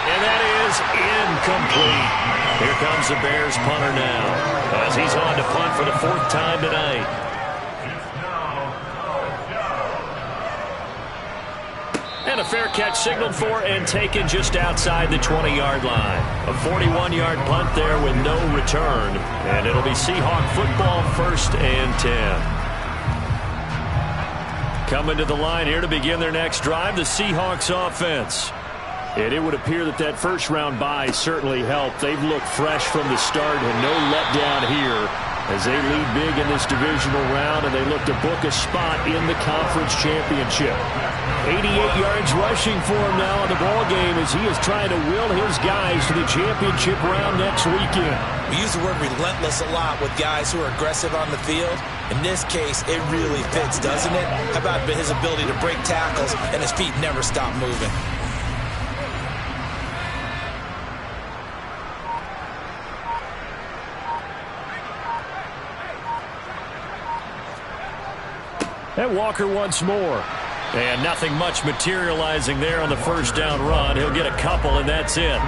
And that is incomplete. Here comes the Bears punter now, as he's on to punt for the 4th time tonight. And a fair catch signaled for and taken just outside the 20-yard line. A 41-yard punt there with no return. And it'll be Seahawk football, 1st and 10. Coming to the line here to begin their next drive, the Seahawks offense. And it would appear that that first-round bye certainly helped. They've looked fresh from the start and no letdown here as they lead big in this divisional round, and they look to book a spot in the conference championship. 88 yards rushing for him now in the ballgame as he is trying to will his guys to the championship round next weekend. We use the word relentless a lot with guys who are aggressive on the field. In this case, it really fits, doesn't it? How about his ability to break tackles and his feet never stop moving? And Walker once more. And nothing much materializing there on the 1st down run. He'll get a couple, and that's it.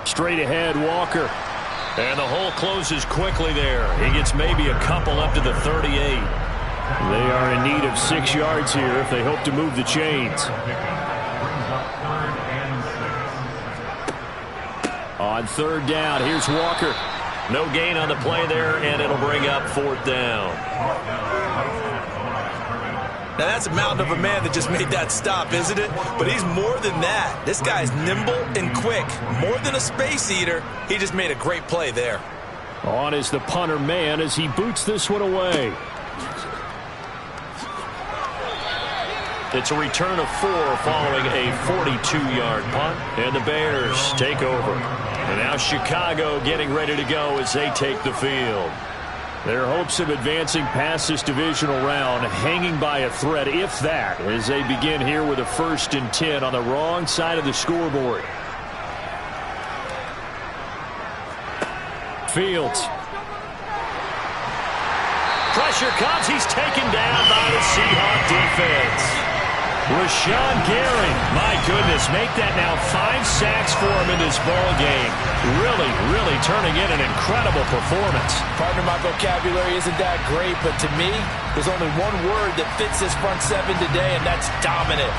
Straight ahead, Walker. And the hole closes quickly there. He gets maybe a couple up to the 38. They are in need of 6 yards here if they hope to move the chains. On 3rd down, here's Walker. No gain on the play there, and it'll bring up 4th down. Now, that's a mountain of a man that just made that stop, isn't it? But he's more than that. This guy's nimble and quick. More than a space eater. He just made a great play there. On is the punter man as he boots this one away. It's a return of 4 following a 42-yard punt, and the Bears take over. And now Chicago getting ready to go as they take the field. Their hopes of advancing past this divisional round hanging by a thread, if that, as they begin here with a 1st and 10 on the wrong side of the scoreboard. Fields. Pressure comes. He's taken down by the Seahawk defense. Rashawn Gary, my goodness, make that now 5 sacks for him in this ball game. Really turning in an incredible performance. Partner, my vocabulary isn't that great, but to me, there's only one word that fits this front 7 today, and that's dominant.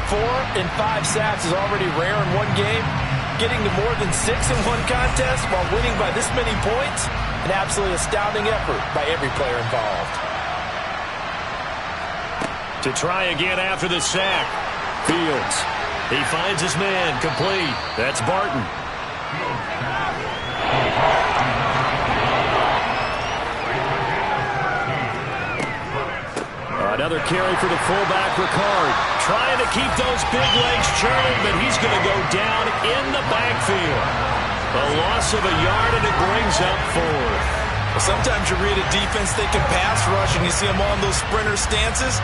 4 and 5 sacks is already rare in one game. Getting to more than 6 in one contest while winning by this many points, an absolutely astounding effort by every player involved. To try again after the sack. Fields. He finds his man, complete. That's Barton. Another carry for the fullback, Ricard. Trying to keep those big legs churning, but he's going to go down in the backfield. A loss of a yard, and it brings up 4th. Well, sometimes you read a defense thinking pass rush, and you see them on those sprinter stances.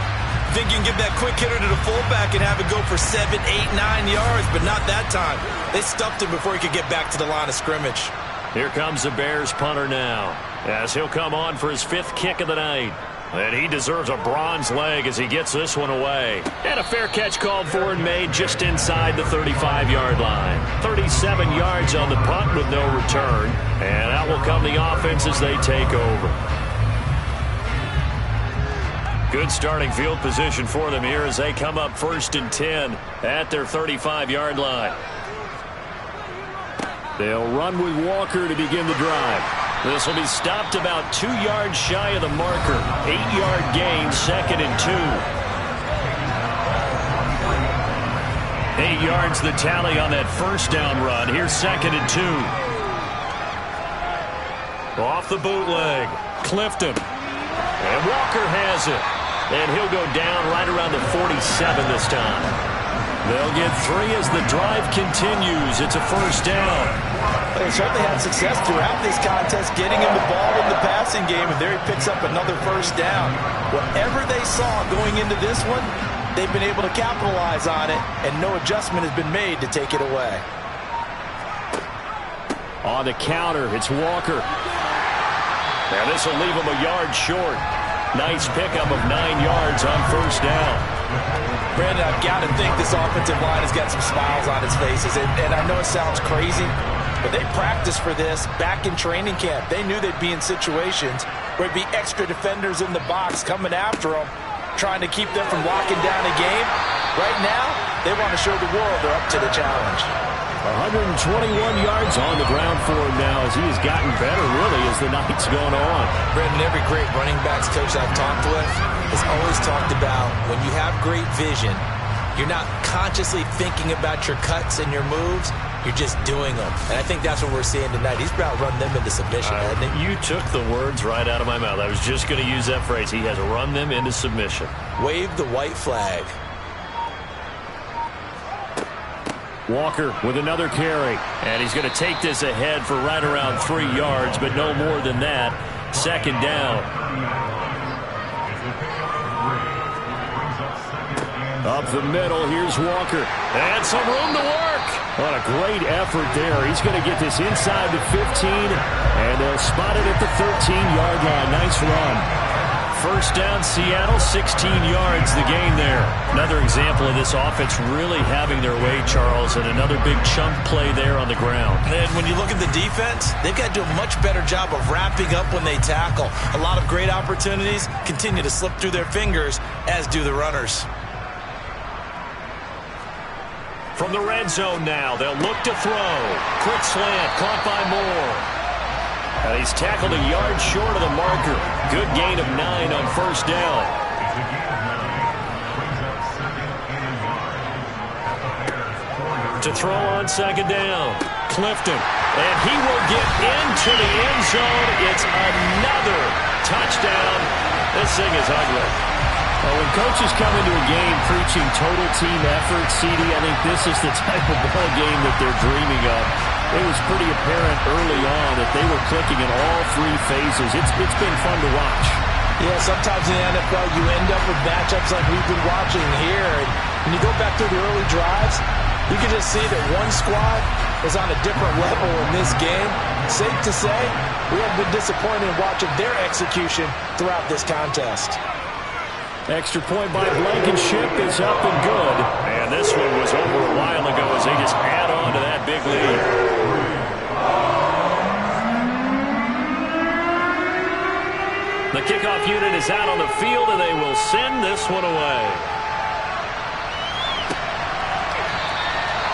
Think you can give that quick hitter to the fullback and have it go for 7, 8, 9 yards, but not that time. They stuffed him before he could get back to the line of scrimmage. Here comes the Bears punter now, as he'll come on for his 5th kick of the night. And he deserves a bronze leg as he gets this one away. And a fair catch called for and made just inside the 35-yard line. 37 yards on the punt with no return. And out will come the offense as they take over. Good starting field position for them here as they come up 1st and 10 at their 35-yard line. They'll run with Walker to begin the drive. This will be stopped about 2 yards shy of the marker. 8-yard gain, 2nd and 2. 8 yards the tally on that first down run. Here's 2nd and 2. Off the bootleg. Clifton. And Walker has it. And he'll go down right around the 47 this time. They'll get 3 as the drive continues. It's a first down. They certainly had success throughout this contest getting him the ball in the passing game, and there he picks up another first down. Whatever they saw going into this one, they've been able to capitalize on it, and no adjustment has been made to take it away. On the counter, it's Walker. Now this will leave him a yard short. Nice pickup of 9 yards on first down. Brandon, I've got to think this offensive line has got some smiles on its faces, and I know it sounds crazy, but they practiced for this back in training camp. They knew they'd be in situations where it'd be extra defenders in the box coming after them, trying to keep them from locking down a game. Right now, they want to show the world they're up to the challenge. 121 yards on the ground for him now as he has gotten better, really, as the night's gone on. Brandon, every great running backs coach I've talked with has always talked about when you have great vision, you're not consciously thinking about your cuts and your moves. You're just doing them. And I think that's what we're seeing tonight. He's about to run them into submission, hasn't he? You took the words right out of my mouth. I was just going to use that phrase. He has run them into submission. Wave the white flag. Walker with another carry. And he's going to take this ahead for right around 3 yards, but no more than that. 2nd down. Up the middle, here's Walker. And some room to work. What a great effort there. He's going to get this inside the 15, and they'll spot it at the 13-yard line. Nice run. First down, Seattle, 16 yards, the gain there. Another example of this offense really having their way, Charles, and another big chunk play there on the ground. And when you look at the defense, they've got to do a much better job of wrapping up when they tackle. A lot of great opportunities continue to slip through their fingers, as do the runners. From the red zone now, they'll look to throw. Quick slant, caught by Moore. And he's tackled a yard short of the marker. Good gain of 9 on first down. To throw on 2nd down. Clifton. And he will get into the end zone. It's another touchdown. This thing is ugly. Well, when coaches come into a game preaching total team effort, CD, I think this is the type of ball game that they're dreaming of. It was pretty apparent early on that they were clicking in all 3 phases. It's been fun to watch. Yeah, sometimes in the NFL you end up with matchups like we've been watching here. And when you go back to the early drives, you can just see that one squad is on a different level in this game. Safe to say, we have been disappointed in watching their execution throughout this contest. Extra point by Blankenship is up and good. And this one was over a while ago as they just add on to that big lead. The kickoff unit is out on the field, and they will send this one away.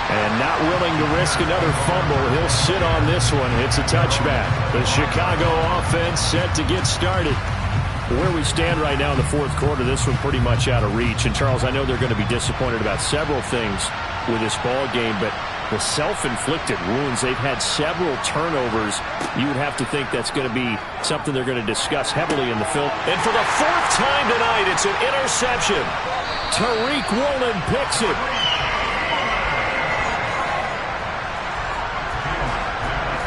And not willing to risk another fumble, he'll sit on this one. It's a touchback. The Chicago offense set to get started. Where we stand right now in the 4th quarter, this one pretty much out of reach. And, Charles, I know they're going to be disappointed about several things with this ball game, but the self-inflicted wounds, they've had several turnovers. You would have to think that's going to be something they're going to discuss heavily in the film. And for the 4th time tonight, it's an interception. Tariq Woolen picks it.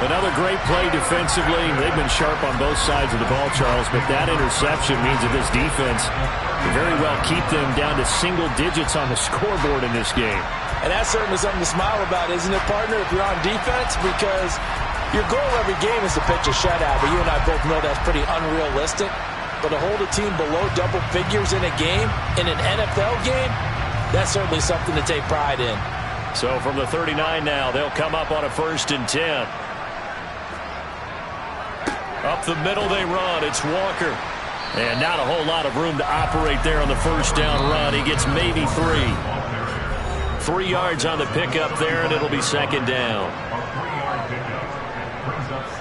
Another great play defensively. They've been sharp on both sides of the ball, Charles, but that interception means that this defense can very well keep them down to single digits on the scoreboard in this game. And that's certainly something to smile about, isn't it, partner, if you're on defense? Because your goal every game is to pitch a shutout, but you and I both know that's pretty unrealistic. But to hold a team below double figures in a game, in an NFL game, that's certainly something to take pride in. So from the 39 now, they'll come up on a 1st and 10. Up the middle they run. It's Walker. And not a whole lot of room to operate there on the first down run. He gets maybe 3. 3 yards on the pickup there, and it'll be 2nd down.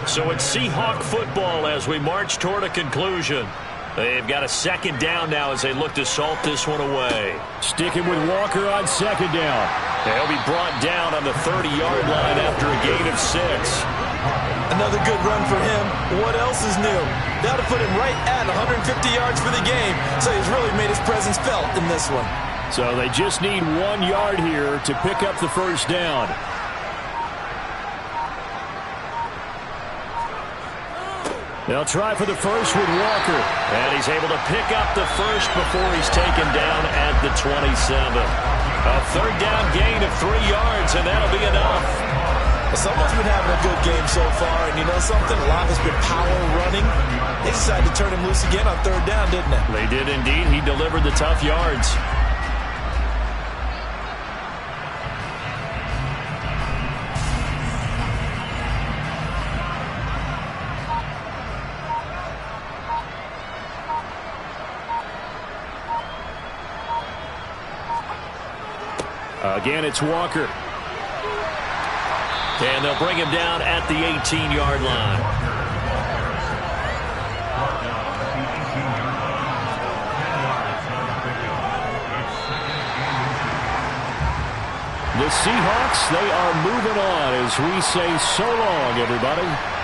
So it's Seahawk football as we march toward a conclusion. They've got a 2nd down now as they look to salt this one away. Sticking with Walker on 2nd down. They'll be brought down on the 30-yard line after a gain of 6. Another good run for him. What else is new? That'll put him right at 150 yards for the game. So he's really made his presence felt in this one. So they just need 1 yard here to pick up the 1st down. They'll try for the first with Walker. And he's able to pick up the first before he's taken down at the 27. A 3rd down gain of 3 yards, and that'll be enough. Someone's been having a good game so far, and you know something? A lot has been power running. They decided to turn him loose again on 3rd down, didn't they? They did indeed. He delivered the tough yards. Again, it's Walker. And they'll bring him down at the 18-yard line. The Seahawks, they are moving on as we say so long, everybody.